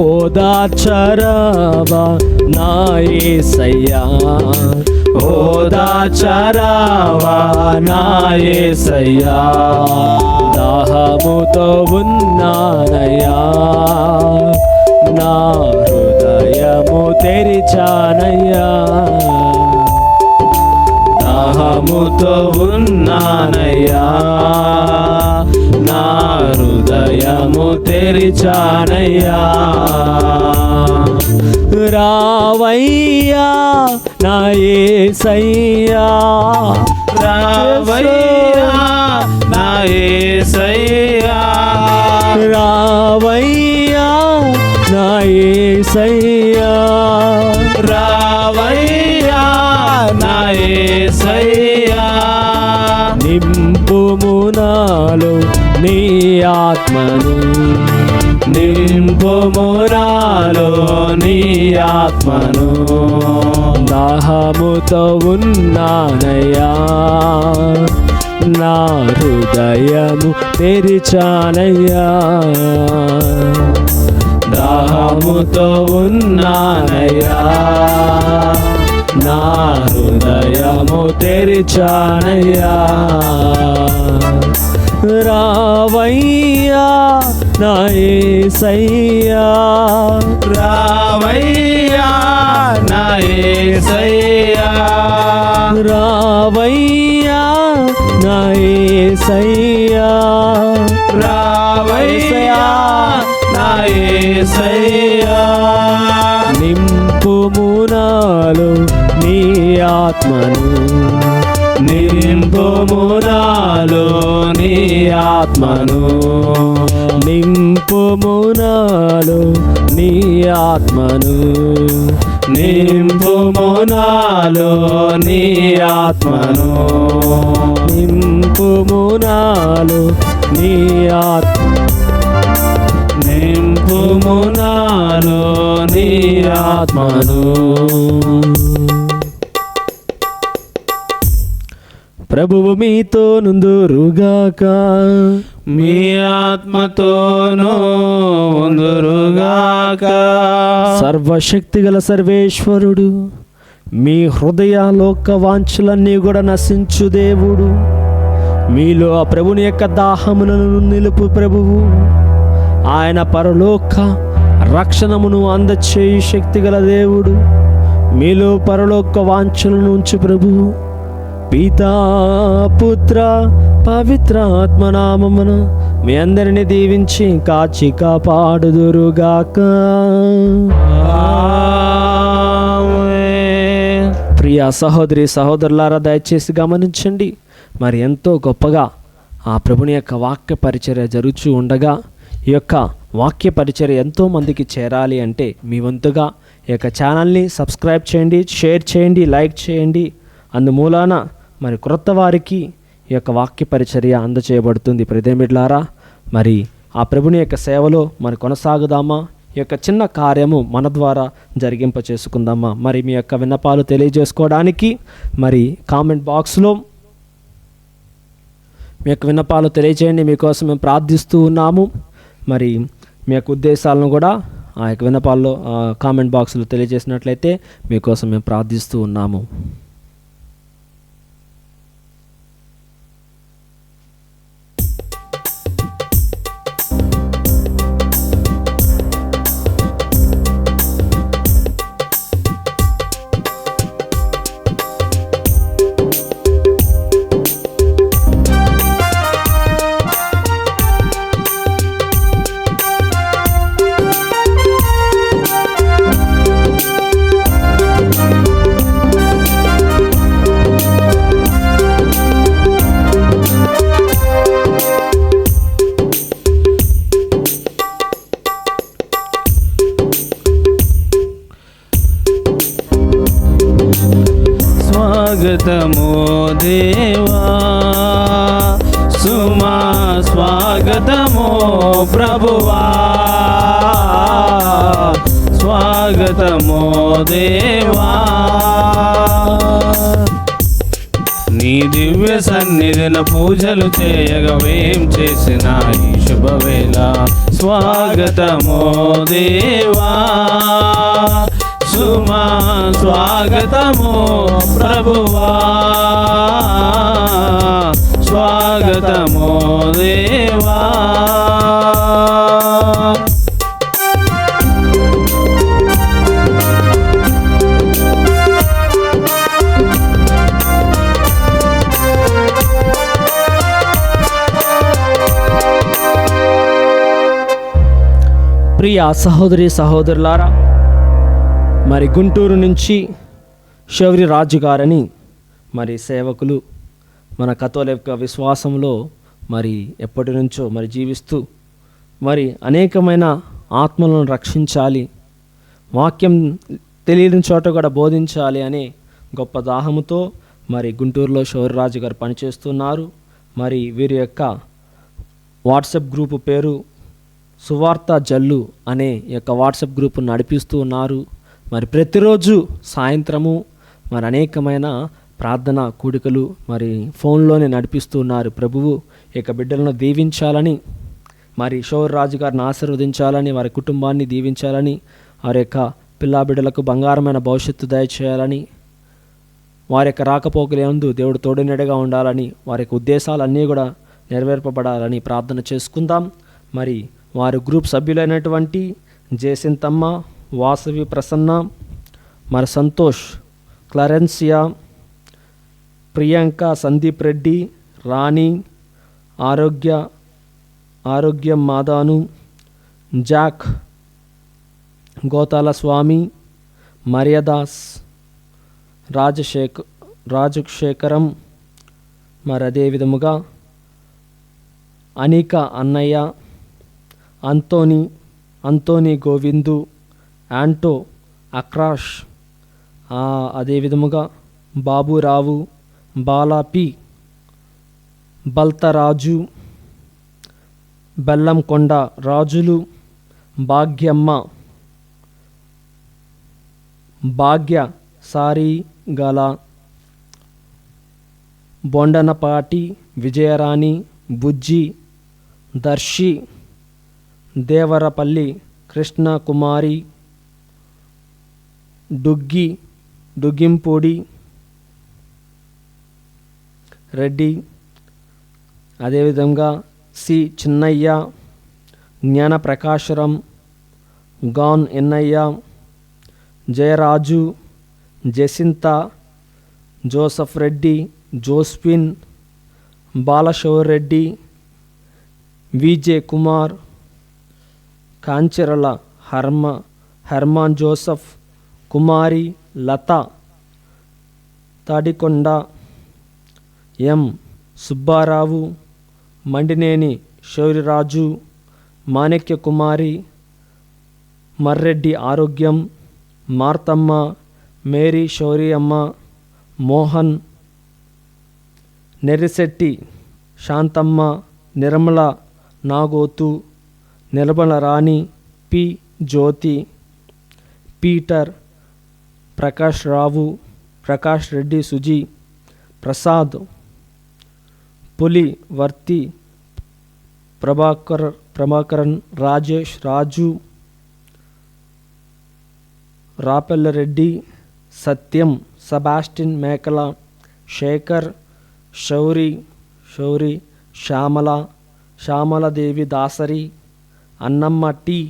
ఓదార్చరావా నా యేసయ్యా, ఓదార్చరావా నా యేసయ్యా. దాహముతో ఉన్నానయ్యా, నా హృదయము తెరిచానయ్యా. దాహముతో ఉన్నానయ్యా, నా హృదయము తెరిచానయ్యా. రావయ్యా నా యేసయ్యా, రావయ్యా నా యేసయ్యా, రావయ్యా నా యేసయ్యా, రావయ్యా నా యేసయ్యా. నింపుము నాలో నీ ఆత్మను, నింపుము నాలో నీ ఆత్మను. దాహముతో ఉన్నానయ్యా, నా హృదయము తెరిచానయ్యా. దాహముతో ఉన్నానయ్యా, నా హృదయము తెరిచానయ్యా. రావయ్యా నా యేసయ్యా, రావయ్యా నా యేసయ్యా, రావయ్యా నా యేసయ్యా, రావయ్యా నా యేసయ్యా. నింపుము నాలో నీ ఆత్మను, నింపుము నాలో నీ ఆత్మను. నింపుము నాలో నీ ఆత్మను, నింపుము నాలో నీ ఆత్మను. ఆత్మను. ప్రభువు మీతో నుందురుగాక. మీ ఆత్మతోనూ ఉందురుగాక. సర్వశక్తిగల సర్వేశ్వరుడు, మీ హృదయ లోక వాంఛలన్నీ కూడా నశించు దేవుడు, మీలో ఆ ప్రభుని యొక్క దాహములను నిలుపు ప్రభువు, ఆయన పరలోక రక్షణమును అందచేయు శక్తిగల దేవుడు, మీలో పరలోక వాంఛలను ఉంచు ప్రభువు. పితా పుత్ర పవిత్ర ఆత్మనామమున మీ అందరిని దీవించి కాచి కాపాడుదురుగాక. ప్రియ సహోదరి సహోదరులారా, దయచేసి గమనించండి. మరి ఎంతో గొప్పగా ఆ ప్రభుని యొక్క వాక్య పరిచర్య జరుగుతూ ఉండగా ఈ యొక్క వాక్య పరిచర్య ఎంతోమందికి చేరాలి అంటే మీ వంతుగా ఈ యొక్క ఛానల్ని సబ్స్క్రైబ్ చేయండి, షేర్ చేయండి, లైక్ చేయండి. అందుమూలాన మరి క్రొత్త వారికి ఈ యొక్క వాక్య పరిచర్య అందచేయబడుతుంది. ప్రియమిత్రులారా, మరి ఆ ప్రభుని యొక్క సేవలో మరి కొనసాగుదామా? ఈ యొక్క చిన్న కార్యము మన ద్వారా జరిగింప చేసుకుందామా? మరి మీ యొక్క విన్నపాలు తెలియజేసుకోవడానికి మరి కామెంట్ బాక్స్లో మీ యొక్క విన్నపాలు తెలియజేయండి. మీకోసం మేము ప్రార్థిస్తూ ఉన్నాము. మరి మీ యొక్క ఉద్దేశాలను కూడా ఆ యొక్క విన్నపాల్లో కామెంట్ బాక్స్లో తెలియజేసినట్లయితే మీకోసం మేము ప్రార్థిస్తూ ఉన్నాము. స్వాగతము దేవా, సుమా స్వాగతము ప్రభువా, స్వాగతము దేవా. నీ దివ్య సన్నిధిన పూజలు చేయగవేం చేసిన ఈ శుభవేళ. స్వాగతము దేవా, సుమా స్వాగతము ప్రభువా, స్వాగతము దేవా. ప్రియ సహోదరి సహోదరులారా, మరి గుంటూరు నుంచి శౌరి రాజు గారని మరి సేవకులు మన కథోలిక విశ్వాసంలో మరి ఎప్పటి నుంచో మరి జీవిస్తూ మరి అనేకమైన ఆత్మలను రక్షించాలి, వాక్యం తెలియని చోట కూడా బోధించాలి అనే గొప్ప దాహముతో మరి గుంటూరులో శౌరి రాజు గారు పనిచేస్తున్నారు. మరి వీరి యొక్క వాట్సాప్ గ్రూపు పేరు సువార్త జల్లు అనే యొక్క వాట్సాప్ గ్రూపు నడిపిస్తూ ఉన్నారు. మరి ప్రతిరోజు సాయంత్రము మరి అనేకమైన ప్రార్థన కూడికలు మరి ఫోన్లోనే నడిపిస్తూ ఉన్నారు. ప్రభువు యొక్క బిడ్డలను దీవించాలని, మరి శౌరి రాజు గారిని ఆశీర్వదించాలని, వారి కుటుంబాన్ని దీవించాలని, వారి యొక్క పిల్లా బిడ్డలకు బంగారమైన భవిష్యత్తు దయచేయాలని, వారి యొక్క రాకపోకలందు దేవుడు తోడునీడగా ఉండాలని, వారి యొక్క ఉద్దేశాలన్నీ కూడా నెరవేర్పబడాలని ప్రార్థన చేసుకుందాం. మరి వారి గ్రూప్ సభ్యులైనటువంటి జయసింతమ్మ, వాసవి ప్రసన్న, మరి సంతోష్, క్లరెన్సియా, ప్రియాంక, సందీప్ రెడ్డి, రాణి, ఆరోగ్యం మాదాను, జాక్, గోతాల స్వామి, మరియదాస్, రాజశేఖరం, మరి అదే విధముగా అనిక అన్నయ్య, అంతోని గోవిందు, యాంటో, అక్రాష్, అదే విధముగా బాబురావు, బాలాపి, బల్తరాజు, బెల్లంకొండ రాజులు, భాగ్యమ్మ, భాగ్య సారి గల, బొండనపాటి విజయరాణి, బుజ్జి, దర్శి, దేవరపల్లి కృష్ణకుమారి, డుగ్గింపూడి రెడ్డి, అదేవిధంగా సి చిన్నయ్య, జ్ఞానప్రకాశరం, గాన్ Ennayya, Jayaraju, Jacinta, Joseph Reddy, Josephine, Balashoureddy, Vijay Kumar, Kancherla Harman Joseph, Kumari Latha, Tadikonda M Subbarao, Mandineni Souriraju, Manikya Kumari, Marreddy Arogyam, Marthamma, Mary Sowriyamma, Mohan, Nerrisetti Shanthamma, Nirmala Nagothu, Nirmala Rani, P Jyothi, Peter, Prakash Rao, Prakash Reddy, Suji, Prasad, Puli Varthi, Prabhakaran, Rajesh, Raju, Rapellareddy, Satyam, Sebastian Mekala, Shekar, Shouri, Syamaladevi Dasari, Annamma T,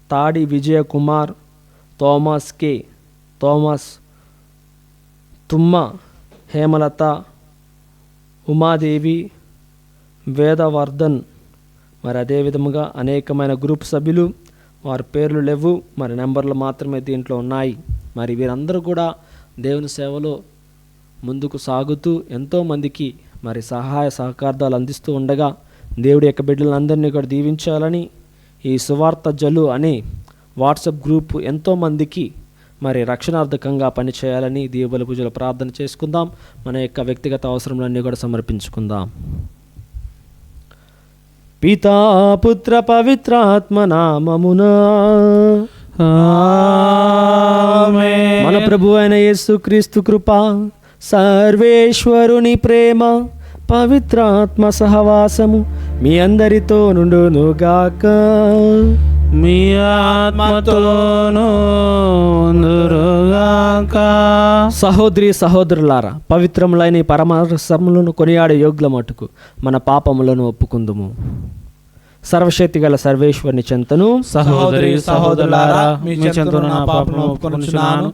Tadi Vijayakumar, Thomas, తుమ్మ హేమలత, ఉమాదేవి, వేదవర్ధన్. మరి అదేవిధముగా అనేకమైన గ్రూప్ సభ్యులు, వారి పేర్లు లేవు, మరి నెంబర్లు మాత్రమే దీంట్లో ఉన్నాయి. మరి వీరందరూ కూడా దేవుని సేవలో ముందుకు సాగుతూ ఎంతోమందికి మరి సహాయ సహకారాలు అందిస్తూ ఉండగా దేవుడి యొక్క బిడ్డలందరినీ కూడా దీవించాలని ఈ సువార్త జలు అనే వాట్సాప్ గ్రూప్ ఎంతోమందికి మరి రక్షణార్థకంగా పనిచేయాలని దీవుల పూజలు ప్రార్థన చేసుకుందాం. మన యొక్క వ్యక్తిగత అవసరములన్నీ కూడా సమర్పించుకుందాం. పితా పుత్ర పవిత్రాత్మ నామమునా ఆమేన్. మన ప్రభు అయిన యేసుక్రీస్తు కృప, సర్వేశ్వరుని ప్రేమ, పవిత్రాత్మ సహవాసము మీ అందరితో నుండునుగాక. మీ ఆత్మతోనూ ఉందురుగాక. సహోదరి సహోదరులారా, పవిత్రములైన ఈ పరమరసములను కొనియాడే యోగ్యుల మటుకు మన పాపములను ఒప్పుకుందుము. సర్వశక్తి గల సర్వేశ్వరుని చెంతను, సహోదరి సహోదరులారా, మీ చెంతను నా పాపను ఒప్పుకొనుచున్నాను.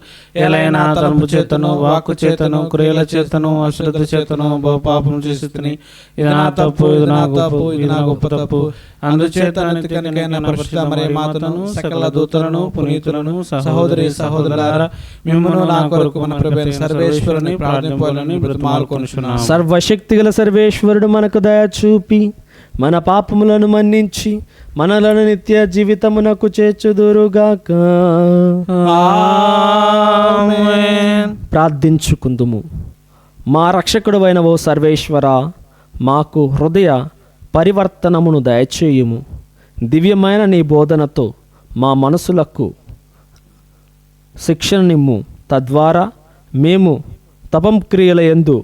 ఎలైనా తలంపు చేతను, వాక్కు చేతను, క్రియల చేతను, అశ్రద్ధ చేతను బహు పాపం చేస్తుని. ఇది నా తప్పు, ఇది నా గొప్ప తప్పు. అందుచేత నిత్యకనికైన పరిశుద్ధ మరియ మాతను, సకల దూతలను, పునీతులను, సహోదరి సహోదరులారా, మిమ్మును నా కొరకు మన ప్రభువైన సర్వేశ్వరుని ప్రార్థింపాలని బ్రతిమాలుకొనుచున్నాను. సర్వశక్తి గల సర్వేశ్వరుడు మనకు దయ చూపి మన పాపములను మన్నించి మనలను నిత్య జీవితమునకు చేర్చుదురుగాక. ఆమేన్. ప్రార్థించుకుందుము. మా రక్షకుడు అయిన ఓ సర్వేశ్వర, మాకు హృదయ పరివర్తనమును దయచేయుము. దివ్యమైన నీ బోధనతో మా మనసులకు శిక్షణనిమ్ము. తద్వారా మేము తపం క్రియల యందు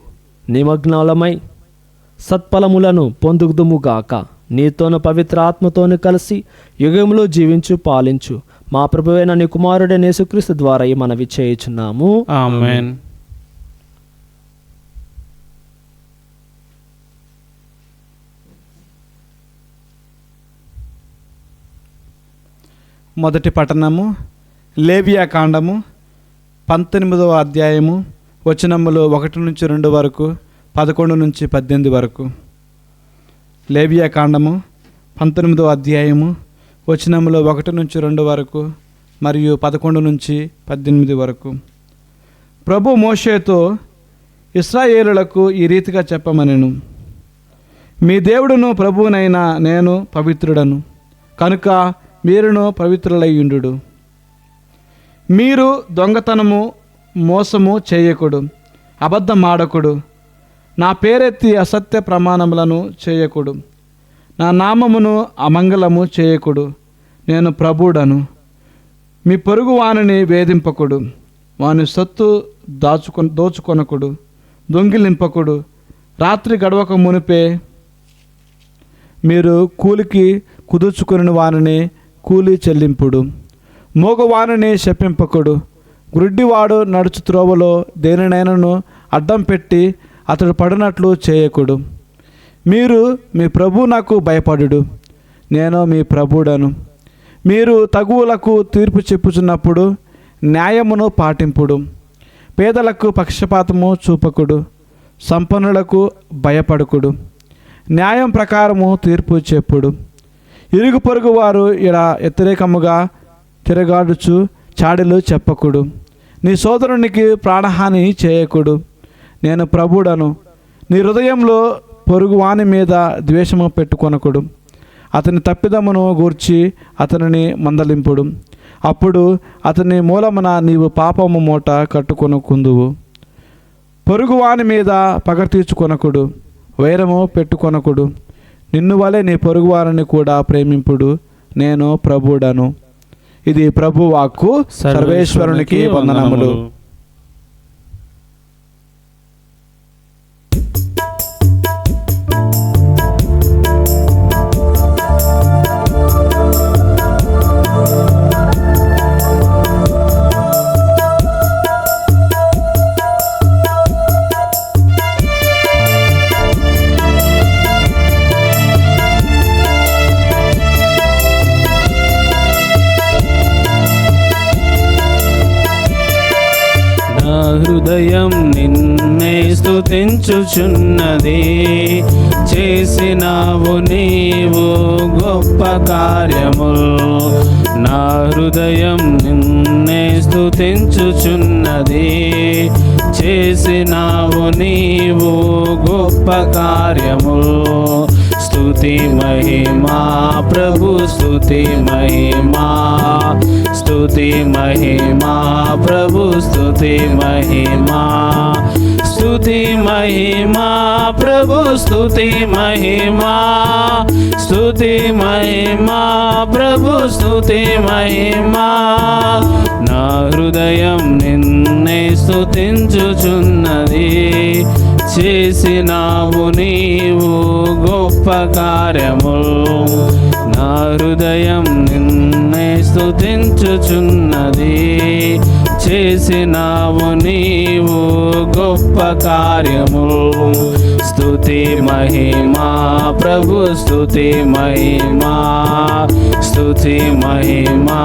నిమగ్నాలమై సత్ఫలములను పొందుదుముగాక. నీతోను పవిత్ర ఆత్మతోను కలిసి యుగములో జీవించు పాలించు మా ప్రభువైన నీ కుమారుడైన యేసుక్రీస్తు ద్వారా ఈ మనవి చేయుచున్నాము. ఆమేన్. మొదటి పట్టణము లేవియా కాండము 19వ అధ్యాయము వచనములు 1-2 వరకు, 11-18 వరకు. లేవియా కాండము 19వ అధ్యాయము వచనములు 1-2 వరకు మరియు 11-18 వరకు. ప్రభు మోషేతో ఇశ్రాయేలులకు ఈ రీతిగా చెప్పమనెను. మీ దేవుడును ప్రభువునైన నేను పవిత్రుడను కనుక మీరును పవిత్రులయ్యుండు. మీరు దొంగతనము, మోసము చేయకుడు, అబద్ధమాడకుడు, నా పేరెత్తి అసత్య ప్రమాణములను చేయకుడు, నా నామమును అమంగళము చేయకుడు, నేను ప్రభుడను. మీ పొరుగువానిని వేధింపకుడు, వాని సొత్తు దోచుకొనకుడు, దొంగిలింపకుడు. రాత్రి గడవక మునిపే మీరు కూలికి కుదుర్చుకుని వారిని కూలి చెల్లింపుడు. మోగవానిని శపింపకుడు. గ్రుడ్డివాడు నడుచు త్రోవలో దేనినైనను అడ్డం పెట్టి అతడు పడినట్లు చేయకుడు. మీరు మీ ప్రభు నాకు భయపడుడు, నేను మీ ప్రభుడను. మీరు తగువులకు తీర్పు చెప్పుచున్నప్పుడు న్యాయమును పాటింపుడు. పేదలకు పక్షపాతము చూపకుడు, సంపన్నులకు భయపడకుడు. న్యాయం ప్రకారము తీర్పు చెప్పుడు. ఇరుగు పొరుగు వారు ఇలా వ్యతిరేకముగా తిరగాడుచు చాడీలు చెప్పకుడు. నీ సోదరునికి ప్రాణహాని చేయకుడు, నేను ప్రభుడను. నీ హృదయంలో పొరుగువాని మీద ద్వేషము పెట్టుకొనకుడు. అతని తప్పిదమును గూర్చి అతనిని మందలింపుడు. అప్పుడు అతని మూలమున నీవు పాపము మూట కట్టుకొనుకుందువు. పొరుగువాని మీద పగ తీర్చుకొనకుడు, వైరము పెట్టుకొనకుడు. నిన్ను వలె నీ పొరుగువారిని కూడా ప్రేమింపుడు, నేను ప్రభుడను. ఇది ప్రభు వాక్కు. సర్వేశ్వరునికి వందనములు. హృదయం నిన్నే స్తుతించుచున్నది, చేసినావు నీవు గొప్ప కార్యములు. నా హృదయం నిన్నే స్తుతించుచున్నది, చేసినావు నీవు గొప్ప కార్యములు. స్తుతి మహిమా ప్రభు, స్తుతి మహిమా, స్తుతి మహిమా ప్రభు, స్తుతి మహిమా, స్తుతి మహిమా ప్రభు, స్తుతి మహిమా, స్తుతి మహిమా ప్రభు, స్తుతి మహిమా. నా హృదయం నిన్నే స్తుతించుచున్నది, చేసినావు నీవు గొప్ప కార్యములు. నా హృదయం నిన్నే స్తుతించుచున్నది, చేసినావు నీవు గొప్ప కార్యములు. స్తుతి మహిమా ప్రభు, స్తుతి మహిమా, స్తుతి మహిమా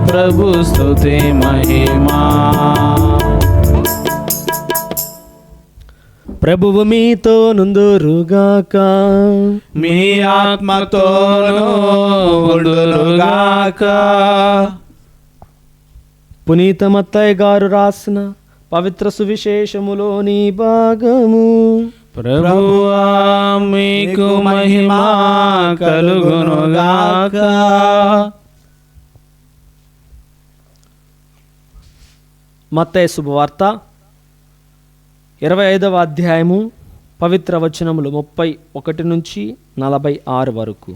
ప్రభు, స్తుతి మహిమా. ప్రభువు మీతో నుందురుగాక, మీ ఆత్మతోనూ ఉండునుగాక. పునీత మత్తయి గారు రాసిన పవిత్ర సువిశేషములోని భాగము. ప్రభువా మీకు మహిమ కలుగునుగాక. మత్తయి శుభవార్త 25వ అధ్యాయము పవిత్ర వచనములు 31 నుంచి 46 వరకు.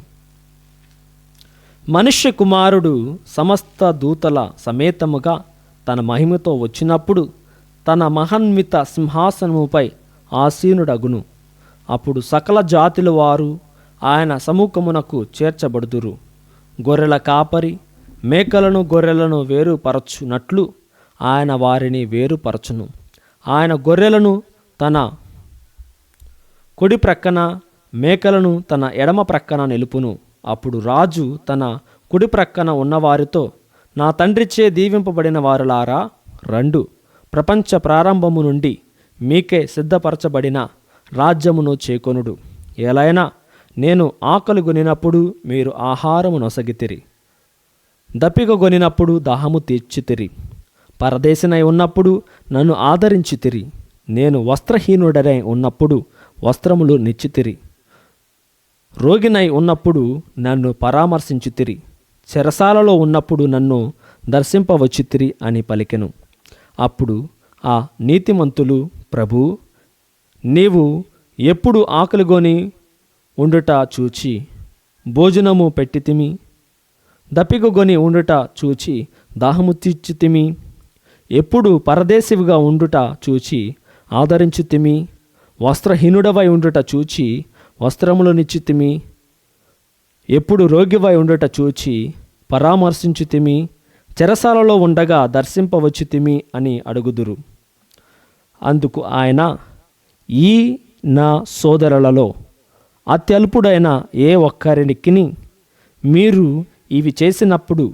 మనుష్య కుమారుడు సమస్త దూతల సమేతముగా తన మహిమతో వచ్చినప్పుడు తన మహన్విత సింహాసనముపై ఆసీనుడగును. అప్పుడు సకల జాతుల వారు ఆయన సముఖమునకు చేర్చబడుదురు. గొర్రెల కాపరి మేకలను గొర్రెలను వేరుపరచునట్లు ఆయన వారిని వేరుపరచును. ఆయన గొర్రెలను తన కుడి ప్రక్కన, మేకలను తన ఎడమ ప్రక్కన నిలుపును. అప్పుడు రాజు తన కుడి ప్రక్కన ఉన్నవారితో, నా తండ్రిచే దీవింపబడిన వారులారా రండు, ప్రపంచ ప్రారంభము నుండి మీకే సిద్ధపరచబడిన రాజ్యమును చేకొనుడు. ఎలైనా నేను ఆకలి గొనినప్పుడు మీరు ఆహారము నొసగితిరి, దప్పిక గొనినప్పుడు దాహము తీర్చితిరి, పరదేశినై ఉన్నప్పుడు నన్ను ఆదరించితిరి, నేను వస్త్రహీనుడనై ఉన్నప్పుడు వస్త్రములు నిచ్చితిరి, రోగినై ఉన్నప్పుడు నన్ను పరామర్శించితిరి, చెరసాలలో ఉన్నప్పుడు నన్ను దర్శింపవచ్చితిరి అని పలికెను. అప్పుడు ఆ నీతిమంతులు, ప్రభూ, నీవు ఎప్పుడు ఆకలిగొని ఉండుట చూచి భోజనము పెట్టితిమి, దప్పికగొని ఉండుట చూచి దాహము తీర్చితిమి, ఎప్పుడు పరదేశివిగా ఉండుట చూచి ఆదరించుతిమి, వస్త్రహీనుడవై ఉండుట చూచి వస్త్రములనిచ్చితిమి, ఎప్పుడు రోగివై ఉండుట చూచి పరామర్శించుతిమి, చెరసాలలో ఉండగా దర్శింపవచ్చుతిమి అని అడుగుదురు. అందుకు ఆయన, ఈ నా సోదరులలో అత్యల్పుడైన ఏ ఒక్కరికిని మీరు ఇవి చేసినప్పుడు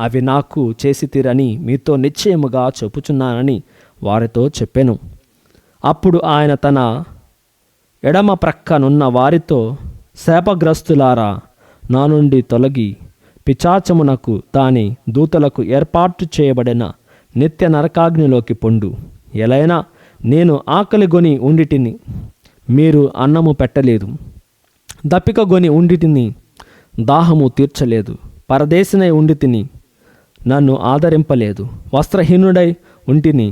అవి నాకు చేసితిరని మీతో నిశ్చయముగా చెప్పుచున్నానని వారితో చెప్పెను. అప్పుడు ఆయన తన ఎడమ ప్రక్కనున్న వారితో, శాపగ్రస్తులారా, నా నుండి తొలగి పిశాచమునకు దాని దూతలకు ఏర్పాటు చేయబడిన నిత్య నరకాగ్నిలోకి పొండు. ఎలైనా నేను ఆకలిగొని ఉండిటిని, మీరు అన్నము పెట్టలేదు, దప్పికగొని ఉండిటిని, దాహము తీర్చలేదు, పరదేశినై ఉండితిని, నన్ను ఆదరింపలేదు, వస్త్రహీనుడై ఉంటిని,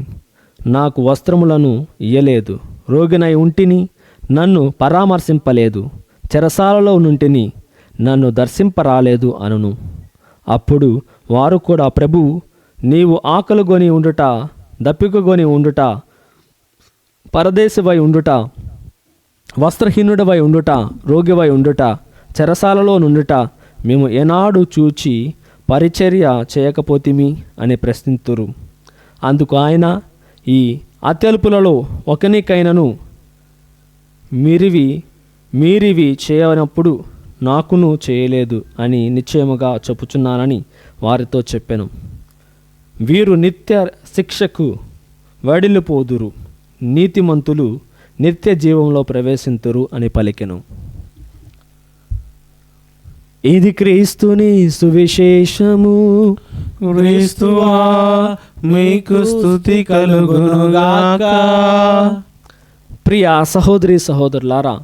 నాకు వస్త్రములను ఇయ్యలేదు, రోగినై ఉంటిని, నన్ను పరామర్శింపలేదు, చెరసాలలో నుంటిని, నన్ను దర్శింపరాలేదు అనును. అప్పుడు వారు కూడా, ప్రభు, నీవు ఆకలిగొని ఉండుట, దప్పికగొని ఉండుట, పరదేశివై ఉండుట, వస్త్రహీనుడవై ఉండుట, రోగివై ఉండుట, చెరసాలలో నుండుట మేము ఏనాడు చూచి పరిచర్య చేయకపోతిమి అని ప్రశ్నింతురు. అందుకు ఆయన, ఈ అత్యల్పులలో ఒకనికైనను మీరివి చేయనప్పుడు నాకును చేయలేదు అని నిశ్చయముగా చెప్పుచున్నానని వారితో చెప్పెను. వీరు నిత్య శిక్షకు వడిలిపోదురు, నీతిమంతులు నిత్య జీవంలో ప్రవేశింతురు అని పలికెను. ఇది క్రీస్తుని సువిశేషము. క్రీస్తువా మీకు స్తుతి కలుగునుగాక. ప్రియ సహోదరి సహోదరులారా,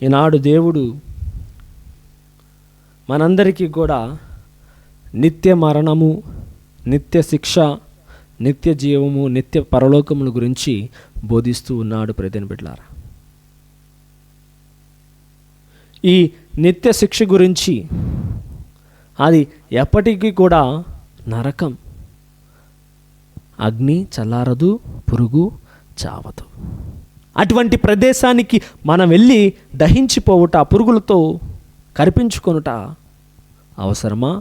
ఈనాడు దేవుడు మనందరికీ కూడా నిత్య మరణము, నిత్య శిక్ష, నిత్య జీవము, నిత్య పరలోకముల గురించి బోధిస్తూ ఉన్నాడు. ప్రియమైన బిడ్డలారా, ఈ నిత్య శిక్ష గురించి, అది ఎప్పటికీ కూడా నరకం, అగ్ని చల్లారదు, పురుగు చావదు. అటువంటి ప్రదేశానికి మనం వెళ్ళి దహించిపోవుట, పురుగులతో కరిపించుకొనుట అవసరమా?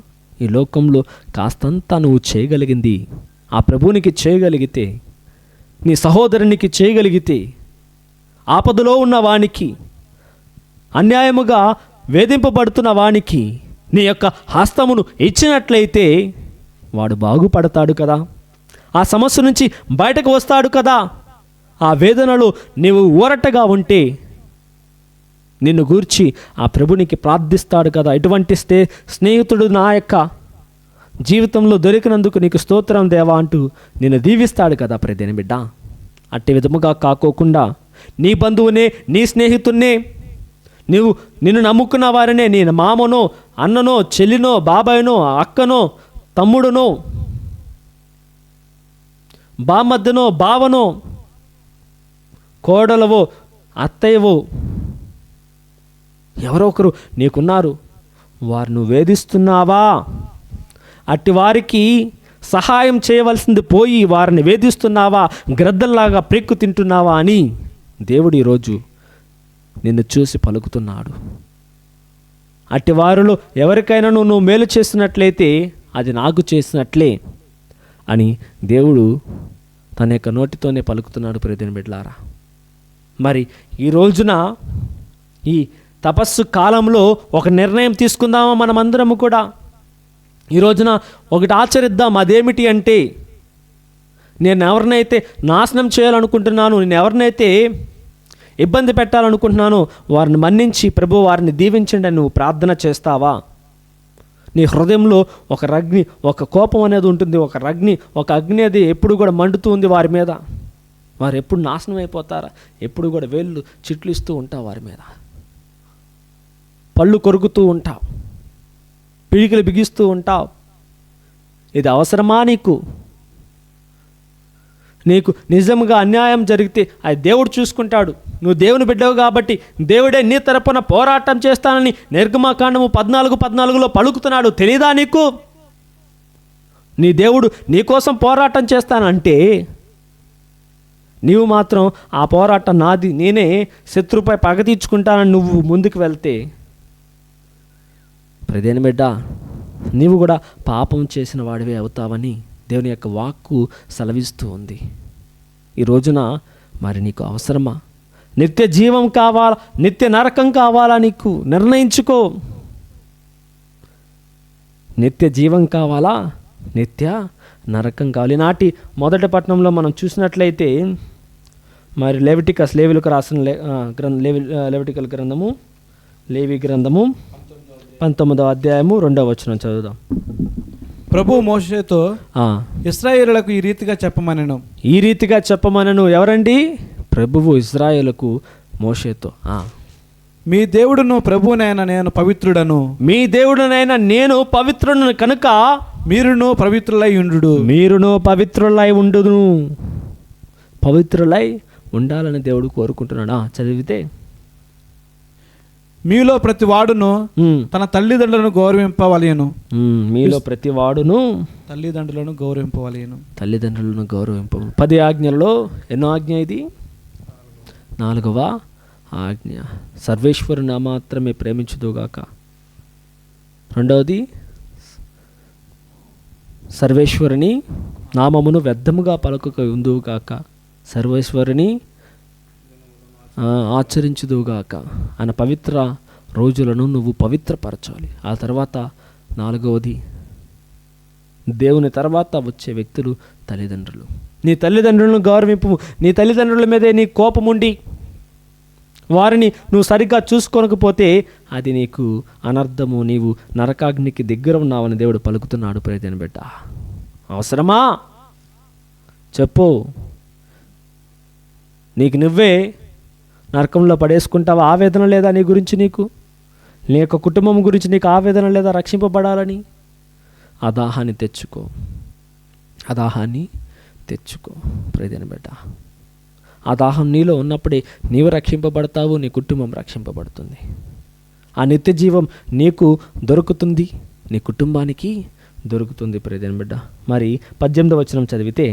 ఈ లోకంలో కాస్తంత నువ్వు చేయగలిగింది ఆ ప్రభువునికి చేయగలిగితే, నీ సహోదరునికి చేయగలిగితే, ఆపదలో ఉన్న వానికి, అన్యాయముగా వేధింపబడుతున్న వానికి నీ యొక్క హస్తమును ఇచ్చినట్లయితే వాడు బాగుపడతాడు కదా, ఆ సమస్య నుంచి బయటకు వస్తాడు కదా. ఆ వేదనలో నీవు ఊరటగా ఉంటే నిన్ను గూర్చి ఆ ప్రభునికి ప్రార్థిస్తాడు కదా. ఇటువంటి స్నేహితుడు నా యొక్క జీవితంలో దొరికినందుకు నీకు స్తోత్రం దేవా అంటూ నిన్ను దీవిస్తాడు కదా ప్రియమైన బిడ్డ. అట్టి విధముగా కాకోకుండా నీ బంధువునే, నీ స్నేహితున్నే, నిన్ను నమ్ముకున్న వారినే, నీ మామనో, అన్ననో, చెల్లినో, బాబాయ్నో, అక్కనో, తమ్ముడునో, బామద్దనో, బావనో, కోడలవో, అత్తయ్యవో, ఎవరో ఒకరు నీకున్నారు, వారిని వేధిస్తున్నావా? అట్టి వారికి సహాయం చేయవలసింది పోయి వారిని వేధిస్తున్నావా? గ్రద్దల్లాగా ప్రెక్కు తింటున్నావా అని దేవుడు ఈరోజు నిన్ను చూసి పలుకుతున్నాడు. అట్టి వారిలో ఎవరికైనా నువ్వు మేలు చేసినట్లయితే అది నాకు చేసినట్లే అని దేవుడు తన యొక్క నోటితోనే పలుకుతున్నాడు. ప్రియమైన బిడ్డలారా, మరి ఈ రోజున ఈ తపస్సు కాలంలో ఒక నిర్ణయం తీసుకుందామా మనమందరము కూడా? ఈ రోజున ఒకటి ఆచరిద్దాం. అదేమిటి అంటే, నేను ఎవరినైతే నాశనం చేయాలనుకుంటున్నాను, నేను ఎవరినైతే ఇబ్బంది పెట్టాలనుకుంటున్నానో వారిని మన్నించి ప్రభు వారిని దీవించండి అని నువ్వు ప్రార్థన చేస్తావా? నీ హృదయంలో ఒక కోపం అనేది ఉంటుంది, ఒక అగ్ని అది ఎప్పుడు కూడా మండుతూ ఉంది వారి మీద. వారు ఎప్పుడు నాశనం అయిపోతారా? ఎప్పుడు కూడా వేళ్ళు చిట్లు ఇస్తూ ఉంటావు వారి మీద, పళ్ళు కొరుకుతూ ఉంటావు, పిడికిలు బిగిస్తూ ఉంటావు. ఇది అవసరమా నీకు? నీకు నిజంగా అన్యాయం జరిగితే అది దేవుడు చూసుకుంటాడు. నువ్వు దేవుని బిడ్డవు కాబట్టి దేవుడే నీ తరపున పోరాటం చేస్తానని నిర్గమకాండము 14:14 పలుకుతున్నాడు. తెలీదా నీకు? నీ దేవుడు నీకోసం పోరాటం చేస్తానంటే నీవు మాత్రం ఆ పోరాటం నాది, నేనే శత్రుపై పగ తీర్చుకుంటానని నువ్వు ముందుకు వెళ్తే ప్రదేని బిడ్డ నీవు కూడా పాపం చేసిన వాడివే అవుతావని దేవుని యొక్క వాక్కు సెలవిస్తూ ఉంది. ఈ రోజున మరి నీకు అవసరమా? నిత్య జీవం కావాలా, నిత్య నరకం కావాలా? నీకు నిర్ణయించుకో. నిత్య జీవం కావాలా, నిత్య నరకం కావాలి. నాటి మొదటి పట్టణంలో మనం చూసినట్లయితే మరి లేవిటికల్ రాసిన లెవిటికల్ గ్రంథము, లేవి గ్రంథము 19వ అధ్యాయము 2వ వచనం చదువుదాం. ప్రభు మోషేతో ఇశ్రాయేలులకు ఈ రీతిగా చెప్పమనెను. ఈ రీతిగా చెప్పమనను. ఎవరండి? ప్రభువు ఇశ్రాయేలుకు మోషేతో, మీ దేవుడును ప్రభువునైనా నేను పవిత్రుడను, మీ దేవుడునైనా నేను పవిత్రుడను కనుక మీరును పవిత్రులై ఉండు. మీరును పవిత్రులై ఉండును. పవిత్రులై ఉండాలని దేవుడు కోరుకుంటున్నాడా? చదివితే మీలో ప్రతి వాడును తన తల్లిదండ్రులను గౌరవింపవలెను. మీలో ప్రతి వాడును తల్లిదండ్రులను గౌరవింపవలెను. తల్లిదండ్రులను గౌరవింప. 10 ఆజ్ఞల్లో ఎన్నో ఆజ్ఞ ఇది? 4వ ఆజ్ఞ. సర్వేశ్వరుని మాత్రమే ప్రేమించుదుగాక. 2వది సర్వేశ్వరుని నామమును వ్యర్థముగా పలుకక ఉందువుగాక. సర్వేశ్వరుని ఆచరించుదువుగాక. ఆయన పవిత్ర రోజులను నువ్వు పవిత్రపరచాలి. ఆ తర్వాత 4వది దేవుని తర్వాత వచ్చే వ్యక్తులు తల్లిదండ్రులు. నీ తల్లిదండ్రులను గౌరవింపు. నీ తల్లిదండ్రుల మీదే నీ కోపం ఉండి వారిని నువ్వు సరిగ్గా చూసుకోనకపోతే అది నీకు అనర్థము. నీవు నరకాగ్నికి దగ్గర ఉన్నావని దేవుడు పలుకుతున్నాడు. ప్రియమైన బిడ్డ, అవసరమా? చెప్పు. నీకు నువ్వే నరకంలో పడేసుకుంటావా? ఆవేదన లేదా నీ గురించి? నీ యొక్క కుటుంబం గురించి నీకు ఆవేదన లేదా రక్షింపబడాలని? ఆ దాహాన్ని తెచ్చుకో, ఆ దాహాన్ని తెచ్చుకో ప్రియమైన బిడ్డ. ఆ దాహం నీలో ఉన్నప్పుడే నీవు రక్షింపబడతావు, నీ కుటుంబం రక్షింపబడుతుంది. ఆ నిత్య జీవం నీకు దొరుకుతుంది, నీ కుటుంబానికి దొరుకుతుంది ప్రియమైన బిడ్డ. మరి 18వ వచనం చదివితే,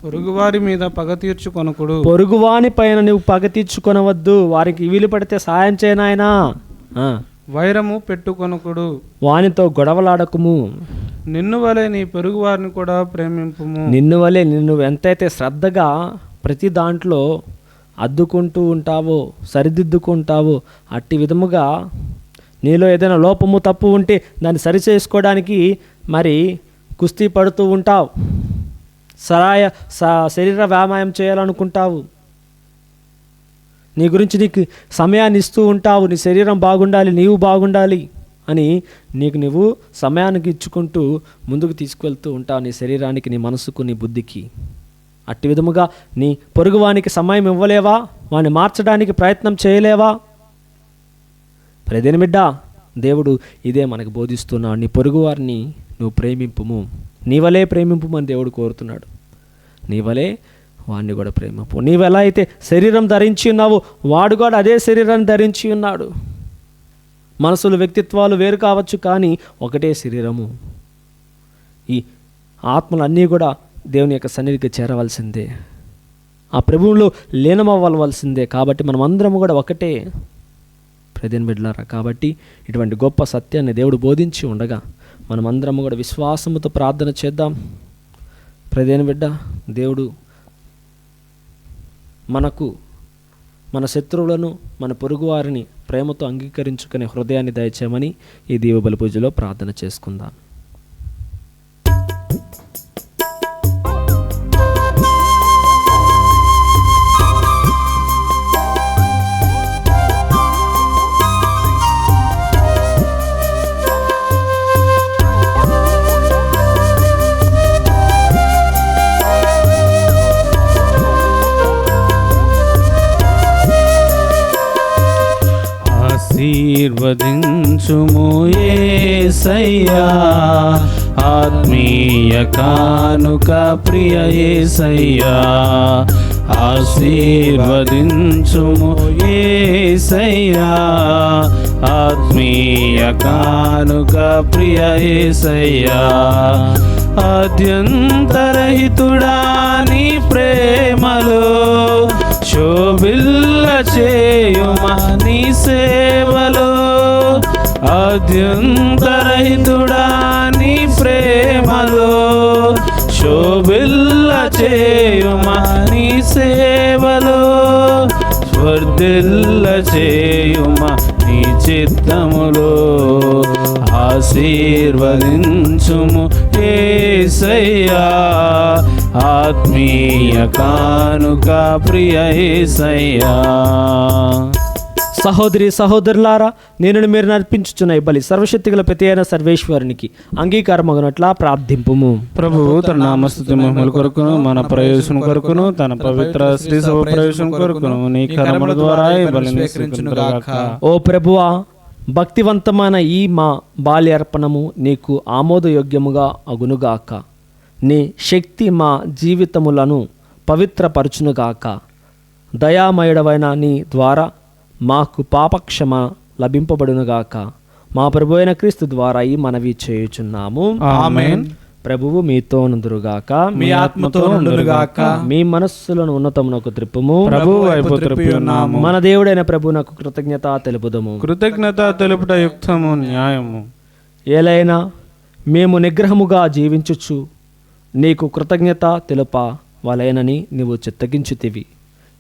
పొరుగువారి మీద పగ తీర్చుకొనకుడు. పొరుగువాని పైన నువ్వు పగ తీర్చుకొనవద్దు. వారికి వీలు పడితే సాయం చేయనాయనా. వైరము పెట్టుకొనకుడు. వానితో గొడవలాడకుము. నిన్ను వలె నీ పొరుగు వారిని కూడా ప్రేమింపుము. నిన్ను వలె నిన్ను ఎంతైతే శ్రద్ధగా ప్రతి దాంట్లో అద్దుకుంటూ ఉంటావో, సరిదిద్దుకుంటావో, అట్టి విధముగా నీలో ఏదైనా లోపము తప్పు ఉంటే దాన్ని సరిచేసుకోవడానికి మరి కుస్తీ పడుతూ ఉంటావు. శరీర వ్యాయామం చేయాలనుకుంటావు. నీ గురించి నీకు సమయాన్ని ఇస్తూ ఉంటావు. నీ శరీరం బాగుండాలి, నీవు బాగుండాలి అని నీకు నువ్వు సమయానికి ఇచ్చుకుంటూ ముందుకు తీసుకువెళ్తూ ఉంటావు, నీ శరీరానికి, నీ మనసుకు, నీ బుద్ధికి. అట్టి విధముగా నీ పొరుగువానికి సమయం ఇవ్వలేవా? వాడిని మార్చడానికి ప్రయత్నం చేయలేవా? ప్రదేని బిడ్డ, దేవుడు ఇదే మనకు బోధిస్తున్నాడు. నీ పొరుగువారిని నువ్వు ప్రేమింపుము. నీ వలే ప్రేమింపుమని దేవుడు కోరుతున్నాడు. నీ వలే వాడిని కూడా ప్రేమింపు. నీవు ఎలా అయితే శరీరం ధరించి ఉన్నావో వాడు కూడా అదే శరీరాన్ని ధరించి ఉన్నాడు. మనసులు, వ్యక్తిత్వాలు వేరు కావచ్చు, కానీ ఒకటే శరీరము. ఈ ఆత్మలన్నీ కూడా దేవుని యొక్క సన్నిధికి చేరవలసిందే, ఆ ప్రభువులో లీనమవ్వవలసిందే. కాబట్టి మనం అందరం కూడా ఒకటే ప్రదేని బిడ్డలారా. కాబట్టి ఇటువంటి గొప్ప సత్యాన్ని దేవుడు బోధించి ఉండగా మనమందరము కూడా విశ్వాసముతో ప్రార్థన చేద్దాం. ప్రదేని బిడ్డ, దేవుడు మనకు మన శత్రువులను, మన పొరుగువారిని ప్రేమతో అంగీకరించుకునే హృదయాన్ని దయచేయమని ఈ దీవబలి పూజలో ప్రార్థన చేసుకుందాం. ఆశీర్వదించుము యేసయ్యా, ఆత్మీయ కానుక ప్రియ యేసయ్యా. ఆశీర్వదించుము యేసయ్యా. ఆత్మీయ కానుక ప్రియ యేసయ్యా. అద్యంతరహితుడా నీ ప్రేమలో శోభిల్ల చేయుమా నీ సేవలో. అద్యంతరహితుడా నీ ప్రేమలో శోభిల్ల చేయుమా నీ సేవలో. స్వర్ధిల్ల చేయుమా నీ చిత్తములో. ఆశీర్వదించుము యేసయ్యా. ఆత్మీయ కానుక ప్రియ యేసయ్యా. సహోదరి సహోదరులారా, నేను మీరు నర్పించుచున్న ఈ బలి సర్వశక్తిగల ప్రతి అయిన సర్వేశ్వరునికి అంగీకారమగునట్లా ప్రార్థింపుము. ప్రభువు తన నామస్తుతి మహిమల కొరకును మన ప్రయోజనం కొరకును తన పవిత్ర శ్రీ సభ ప్రయోజనం కొరకును నీ కర్మల ద్వారా ఈ బలిని స్వీకరించునుగాక. ఓ ప్రభువా, భక్తివంతమైన ఈ మా బాల్య అర్పణము నీకు ఆమోదయోగ్యముగా అగునుగాక. నీ శక్తి మా జీవితములను పవిత్రపరచునుగాక. దయామయుడవైన నీ ద్వారా మాకు పాపక్షమ లభింపబడునుగాక. మా ప్రభు అయిన క్రీస్తు ద్వారా ఈ మనవి చేయుచున్నాము. ఆమేన్. ప్రభువు మీతో నుందురుగాక, మీ ఆత్మతో నుండునుగాక. మీ మనస్సులను ఉన్నతమునకు త్రిప్పుము. ప్రభువు వైపు త్రిప్పి ఉన్నాము. మన దేవుడైన ప్రభువునకు కృతజ్ఞత తెలుపుదము. కృతజ్ఞత తెలుపుట యుక్తము న్యాయము. ఏలైనా మేము నిగ్రహముగా జీవించుచు నీకు కృతజ్ఞత తెలుప వలెనని నీవు చిత్తగించుతివి.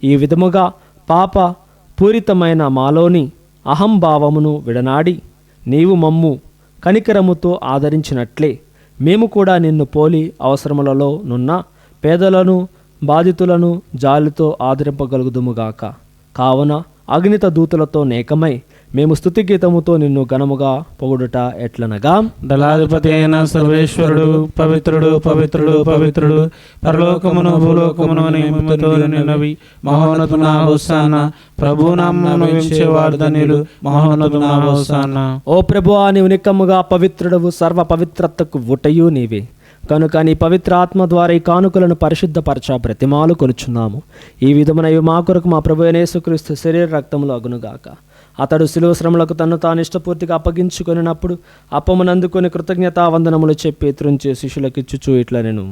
ఈ విధముగా పాప పూరితమైన మాలోని అహంభావమును విడనాడి నీవు మమ్ము కనికరముతో ఆదరించినట్లే మేము కూడా నిన్ను పోలి అవసరములలో నున్న పేదలను బాధితులను జాలితో ఆదరింపగలుగుదుముగాక. కావున అగ్నిత దూతలతో నేకమై మేము స్తుతిగీతముతో నిన్ను ఘనముగా పొగుడుట ఎట్లనగా, దళాధిపతి అయిన సర్వేశ్వరుడు పవిత్రుడు పవిత్రుడు పవిత్రుడు పరలోకమును భూలోకమును నియమముతో నిన్నవి మహోన్నతున హోసానా. ప్రభునామమును వించేవారు ధన్యులు. మహోన్నతున హోసానా. ఓ ప్రభువా, నీవు నిక్కముగా పవిత్రుడవు, సర్వ పవిత్రతకు ఊటయు నీవే. కనుక నీ పవిత్ర ఆత్మ ద్వారా ఈ కానుకలను పరిశుద్ధపరచ బ్రతిమాలు కొనుచున్నాము. ఈ విధమునవి మా కొరకు మా ప్రభు అయిన యేసుక్రీస్తు శరీర రక్తములు అగునుగాక. అతడు శిలువ శ్రమలకు తన్ను తాను ఇష్టపూర్తిగా అప్పగించుకొనినప్పుడు అప్పమునందుకొని కృతజ్ఞతావందనములు చెప్పి త్రుంచి శిష్యులకిచ్చుచూ ఇట్లా నేను,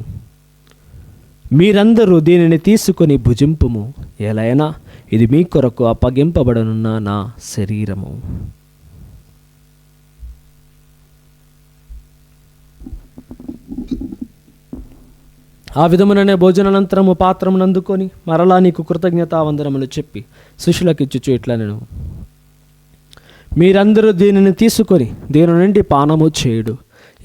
మీరందరూ దీనిని తీసుకొని భుజింపుము. ఎలైనా ఇది మీ కొరకు అప్పగింపబడనున్న నా శరీరము. ఆ విధముననే భోజనానంతరము పాత్రమునందుకొని మరలా నీకు కృతజ్ఞతావందనములు చెప్పి శిష్యులకిచ్చుచూ ఇట్లా నేను, మీరందరూ దీనిని తీసుకొని దీని నుండి పానము చేయుడు.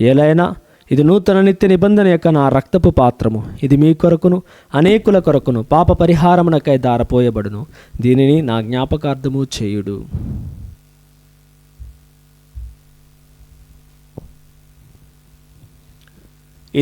ఏలైనా ఇది నూతన నిత్య నిబంధన యొక్క నా రక్తపు పాత్రము. ఇది మీ కొరకును అనేకుల కొరకును పాప పరిహారమునకై దారపోయబడును. దీనిని నా జ్ఞాపకార్థము చేయుడు.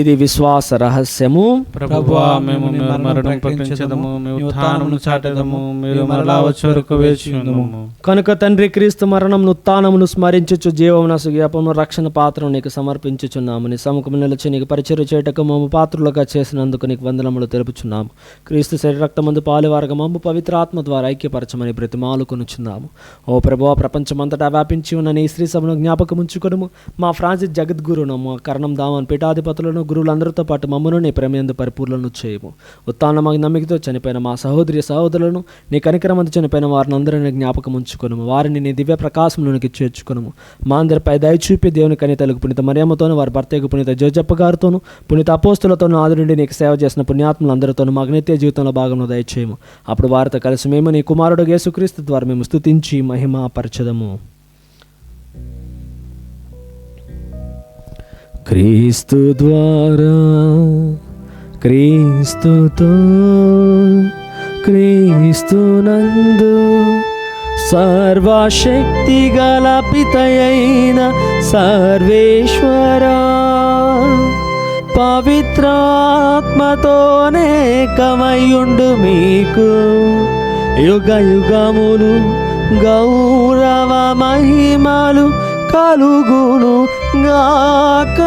ఇది విశ్వాస రహస్యము. ప్రభువా, మేము మీ మరణం ప్రకటించదము, మీ ఉత్థానమును చాటెదము, మీరు మరలా వచ్చే వరకు వేచి ఉందుము. కనుక తండ్రి, క్రీస్తు మరణమును ఉత్థానమును స్మరించుచు జీవమున సుజ్ఞాపమును రక్షణ పాత్రను నీకు సమర్పించుచున్నాము. నీ సముఖము నిలిచి నీకు పరిచర్య చేయుటకు మమ్ము పాత్రులుగా చేసినందుకు నీకు వందనములు తెలుపుచున్నాము. క్రీస్తు శరీర రక్తమందు పాలువారగా మమ్ము పవిత్ర ఆత్మ ద్వారా ఐక్యపరచమని బ్రతిమాలు కొనుచున్నాము. ఓ ప్రభువా, ప్రపంచమంతటా వ్యాపించి ఉన్న నీ శ్రీ సభను జ్ఞాపకముంచుకొనుము. మా ఫ్రాన్సిస్ జగద్గురును, మా కరణం దామన్ పీఠాధిపతులను గురువులందరితో పాటు మమ్మను నీ ప్రేమయందు పరిపూర్ణను చేయము. ఉత్తానమ నమ్మికతో చనిపోయిన మా సహోదరి సహోదరులను, నీ కనికరమందు చనిపోయిన వారిని అందరినీ జ్ఞాపకం ఉంచుకొనుము. వారిని నీ దివ్య ప్రకాశంలోనికి చేర్చుకొనుము. మా అందరిపై దయచూపి దేవుని కనితలకు పునీత మరియమ్మతోను, వారి భర్తకు పునీత జోజప్ప గారితోను, పునీత అపోస్తులతోనూ ఆది నుండి నీకు సేవ చేసిన పుణ్యాత్ములందరితోనూ మాకు నిత్య జీవితంలో భాగంలో దయచేయము. అప్పుడు వారితో కలిసి మేము నీ కుమారుడు యేసుక్రీస్తు ద్వారా మేము స్తుతించి మహిమ పరచదము. క్రీస్తు ద్వారా, క్రీస్తుతో, క్రీస్తునందు సర్వశక్తి గల పితయైన సర్వేశ్వరా, పవిత్రాత్మతోనే కమయుండు మీకు యుగ యుగములు గౌరవ మహిమలు కలుగును గాక.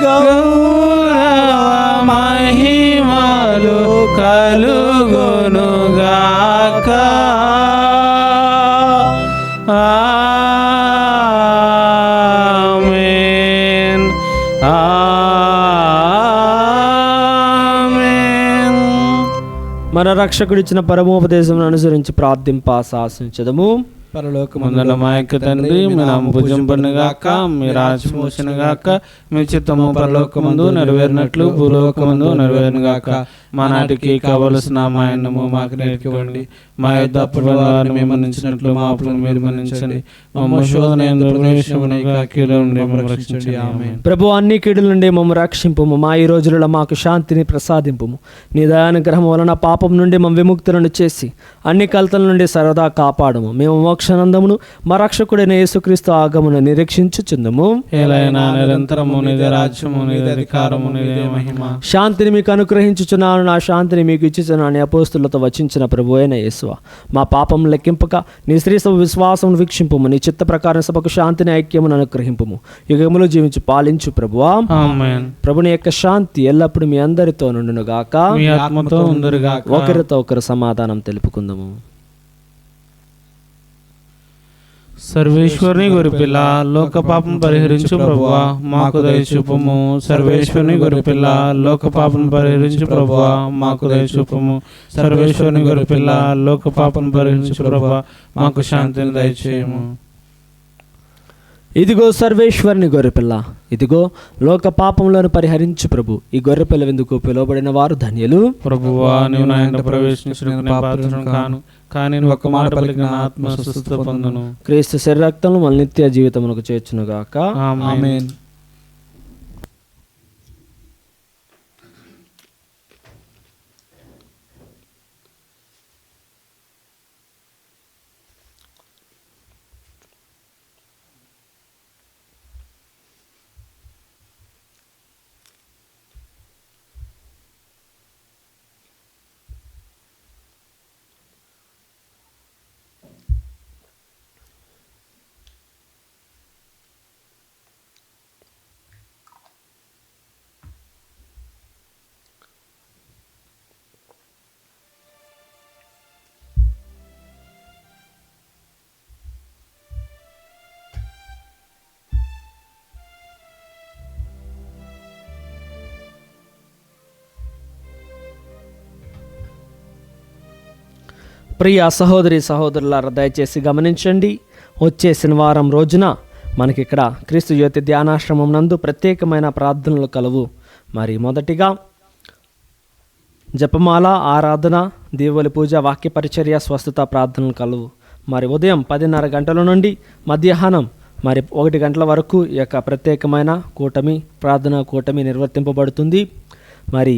గౌరవ మహిమలు కలుగునుగాక. ఆమేన్. ఆమేన్. మన రక్షకుడిచ్చిన పరమోపదేశం అనుసరించి ప్రార్థింప శాసించదము. పరలోకమందున్న మా యొక్క తండ్రి, మీ నామము పూజింపబడునుగాక, మీ రాజ్యము వచ్చునుగాక, మీ చిత్తము పరలోకమందు నెరవేరినట్లు భూలోకమందు నెరవేరునుగాక. మా నాటికి కావలసిన మా అన్నము మాకు నేర్చుకోండి, మా యొద్ద అప్పుల వారిని మేము మన్నించినట్లు మా అప్పులను మీరు మన్నించండి, మా శోధన యందు ప్రవేశింపనివ్వక కీడు నుండి మమ్మల్ని రక్షించండి. ఆమేన్. ప్రభు, అన్ని కీడుల నుండి మమ్మ రక్షింపుము. మా ఈ రోజులలో మాకు శాంతిని ప్రసాదింపుము. నీ దయానుగ్రహం వలన పాపం నుండి మమ్మ విముక్తులను చేసి అన్ని కలతల నుండి సరదా కాపాడము. మేము మోక్షానందమును మా రక్షకుడైన యేసుక్రీస్తు ఆగమును నిరీక్షించుచుందుము. ఏలైనా నిరంతరము నీదే రాజ్యము, నీదే అధికారము, నీదే మహిమ. శాంతిని మీకు అనుగ్రహించుచున్నాను, నా శాంతిని మీకు ఇచ్చుచున్నాను అపోస్తులతో వచించిన ప్రభు అయిన యేసువా, మా పాపం లెక్కింపక నీ శ్రీ సభ విశ్వాసం వీక్షింపుము. నీ చిత్త ప్రకారం సభకు శాంతిని ఐక్యమును అనుగ్రహింపుము. యుగములు జీవించి పాలించు ప్రభువా. ఆమేన్. ప్రభుని యొక్క శాంతి ఎల్లప్పుడూ మీ అందరితో నుండును గాక. మీ ఆత్మతో ఉండురుగాక. ఒకరితో ఒకరు సమాధానం తెలుపుకుందాము. సర్వేశ్వరుని గొరిపిల్ల, లోక పాపం పరిహరించు ప్రభువా, మాకు దయచూపుము. సర్వేశ్వరుని గొరిపిల్ల, లోక పాపం పరిహరించు ప్రభువా, మాకు దయచూపుము. సర్వేశ్వరుని గొరిపిల్ల, లోక పాపం పరిహరించు ప్రభువా, మాకు శాంతిని దయచేయము. ఇదిగో సర్వేశ్వరుని గొర్రెపిల్ల, ఇదిగో లోక పాపములను పరిహరించు ప్రభు. ఈ గొర్రెపిల్ల విందుకు పిలువబడిన వారు ధన్యులు. ప్రభువా, నీవు నా ఇంట ప్రవేశించడానికి నేను పాత్రుడను కాను, కానీ నువ్వు ఒక్క మాట పలికిన నా ఆత్మ స్వస్థత పొందును. క్రీస్తు శరీరక్తములు మన నిత్య జీవితమునకు చేర్చునుగాక. ఆమేన్. ప్రియ సహోదరి సహోదరులారా, దయచేసి గమనించండి. వచ్చే శనివారం రోజున మనకిక్కడ క్రీస్తు జ్యోతి ధ్యానాశ్రమం నందు ప్రత్యేకమైన ప్రార్థనలు కలవు. మరి మొదటిగా జపమాల, ఆరాధన, దీవుల పూజ, వాక్య పరిచర్య, స్వస్థత ప్రార్థనలు కలవు. మరి ఉదయం 10:30 గంటల నుండి మధ్యాహ్నం 1 గంటల వరకు ఈ యొక్క ప్రత్యేకమైన ప్రార్థనా కూటమి నిర్వర్తింపబడుతుంది. మరి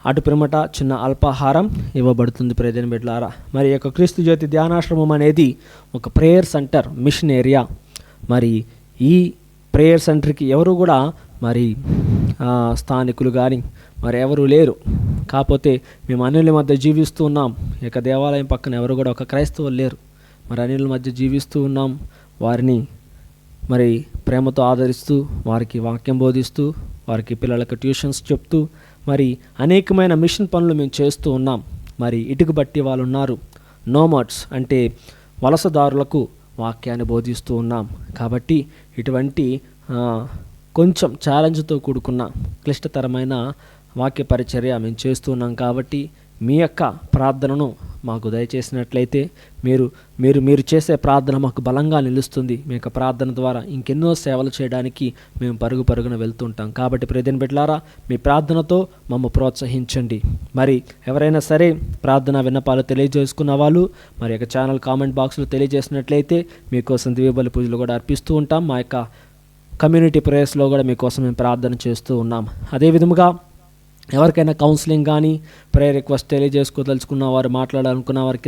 అటు పిమ్మట చిన్న అల్పాహారం ఇవ్వబడుతుంది. ప్రియమైన బిడ్డలారా, మరి యొక్క క్రీస్తు జ్యోతి ధ్యానాశ్రమం అనేది ఒక ప్రేయర్ సెంటర్, మిషన్ ఏరియా. మరి ఈ ప్రేయర్ సెంటర్కి ఎవరు కూడా మరి స్థానికులు కానీ మరి ఎవరు లేరు. కాకపోతే మేము అన్యుల మధ్య జీవిస్తూ ఉన్నాం. ఈ యొక్క దేవాలయం పక్కన ఎవరు కూడా ఒక క్రైస్తవులు లేరు. మరి అన్యుల మధ్య జీవిస్తూ ఉన్నాం. వారిని మరి ప్రేమతో ఆదరిస్తూ, వారికి వాక్యం బోధిస్తూ, వారికి పిల్లలకు ట్యూషన్స్ చెప్తూ, మరి అనేకమైన మిషన్ పనులు మేము చేస్తూ ఉన్నాం. మరి ఇటుకు బట్టి వాళ్ళు ఉన్నారు, నోమాడ్స్ అంటే వలసదారులకు వాక్యాన్ని బోధిస్తూ ఉన్నాం. కాబట్టి ఇటువంటి కొంచెం ఛాలెంజ్తో కూడుకున్న క్లిష్టతరమైన వాక్య పరిచర్య మేము చేస్తూ ఉన్నాం. కాబట్టి మీ యొక్క ప్రార్థనను మాకు దయచేసినట్లయితే మీరు చేసే ప్రార్థన మాకు బలంగా నిలుస్తుంది. మీ యొక్క ప్రార్థన ద్వారా ఇంకెన్నో సేవలు చేయడానికి మేము పరుగున వెళ్తుంటాం. కాబట్టి ప్రియమైన బిడ్డలారా, మీ ప్రార్థనతో మమ్మ ప్రోత్సహించండి. మరి ఎవరైనా సరే ప్రార్థన విన్నపాలు తెలియజేసుకున్న వాళ్ళు మరి యొక్క ఛానల్ కామెంట్ బాక్స్లో తెలియజేసినట్లయితే మీకోసం దివ్యబలి పూజలు కూడా అర్పిస్తూ ఉంటాం. మా యొక్క కమ్యూనిటీ ప్రేయర్స్లో కూడా మీకోసం మేము ప్రార్థన చేస్తూ ఉన్నాం. అదేవిధముగా ఎవరికైనా కౌన్సిలింగ్ కానీ ప్రేయర్ రిక్వెస్ట్ తెలియజేసుకోదలుచుకున్న వారు, మాట్లాడాలనుకున్న వారి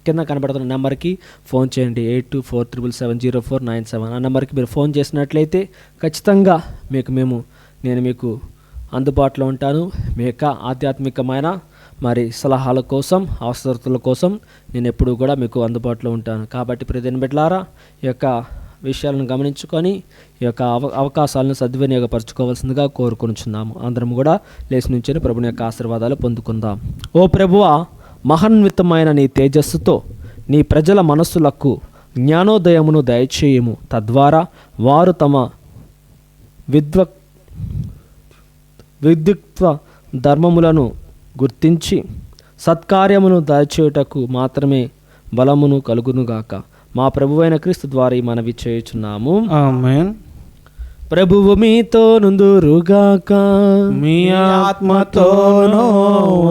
కింద కనబడుతున్న నెంబర్కి ఫోన్ చేయండి. 8247704797. ఆ నెంబర్కి మీరు ఫోన్ చేసినట్లయితే ఖచ్చితంగా నేను మీకు అందుబాటులో ఉంటాను. మీ యొక్క ఆధ్యాత్మికమైన మరి సలహాల కోసం, అవసరతల కోసం నేను ఎప్పుడూ కూడా మీకు అందుబాటులో ఉంటాను. కాబట్టి ప్రియమైన బిడ్డలారా, ఈ యొక్క విషయాలను గమనించుకొని ఈ యొక్క అవకాశాలను సద్వినియోగపరచుకోవాల్సిందిగా కోరుకొనుచున్నాము. అందరం కూడా లేచి నుంచొని ప్రభుని యొక్క ఆశీర్వాదాలు పొందుకుందాం. ఓ ప్రభువా, మహాన్వితమైన నీ తేజస్సుతో నీ ప్రజల మనస్సులకు జ్ఞానోదయమును దయచేయము. తద్వారా వారు తమ విద్యుక్త ధర్మములను గుర్తించి సత్కార్యమును దయచేయుటకు మాత్రమే బలమును కలుగునుగాక. మా ప్రభువైన క్రీస్తు ద్వారా ఈ మనవి చేయుచున్నాము. ఆమేన్. ప్రభువు మీతో నుందురుగాక, మీ ఆత్మతోనూ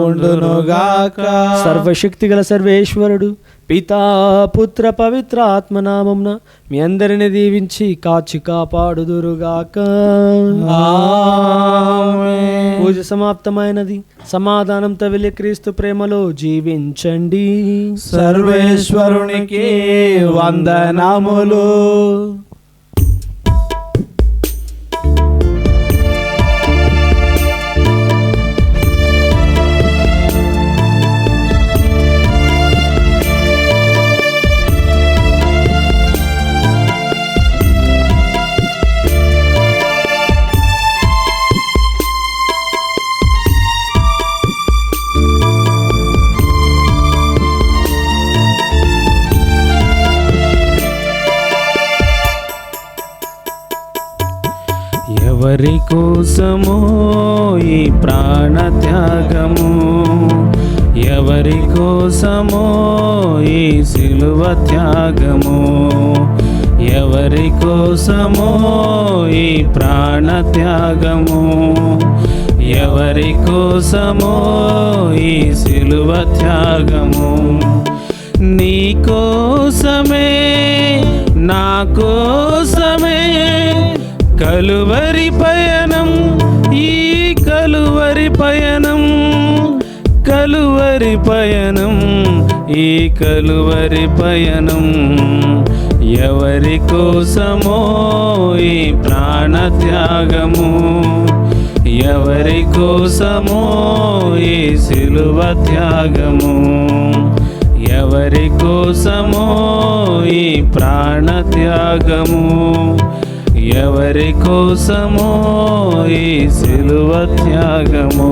ఉండునుగాక. సర్వశక్తిగల సర్వేశ్వరుడు పితా పుత్ర పవిత్ర ఆత్మనామమున మీ అందరిని దీవించి కాచి కాపాడుదురుగాక. ఆమేన్. పూజ సమాప్తమైనది. సమాధానంతో వెళ్ళి క్రీస్తు ప్రేమలో జీవించండి. సర్వేశ్వరునికి వందనములు. ఎవరి కోసమో ఈ ప్రాణ త్యాగము, ఎవరి కోసమో ఈ సిలువ త్యాగము, ఎవరి కోసమో ఈ ప్రాణ త్యాగము, ఎవరి కోసమో ఈ సిలువ త్యాగము. నీ కోసమే నా కోసమే కలువరి పయనం, ఈ కలువరి పయనం, కలువరి పయనం, ఈ కలువరి పయనం. ఎవరి కోసమో ఈ ప్రాణ త్యాగము, ఎవరి కోసమో ఈ సిలువ త్యాగము, ఎవరి కోసమో ఈ ప్రాణ త్యాగము, ఎవరి కోసమో ఈ సిలువ త్యాగము.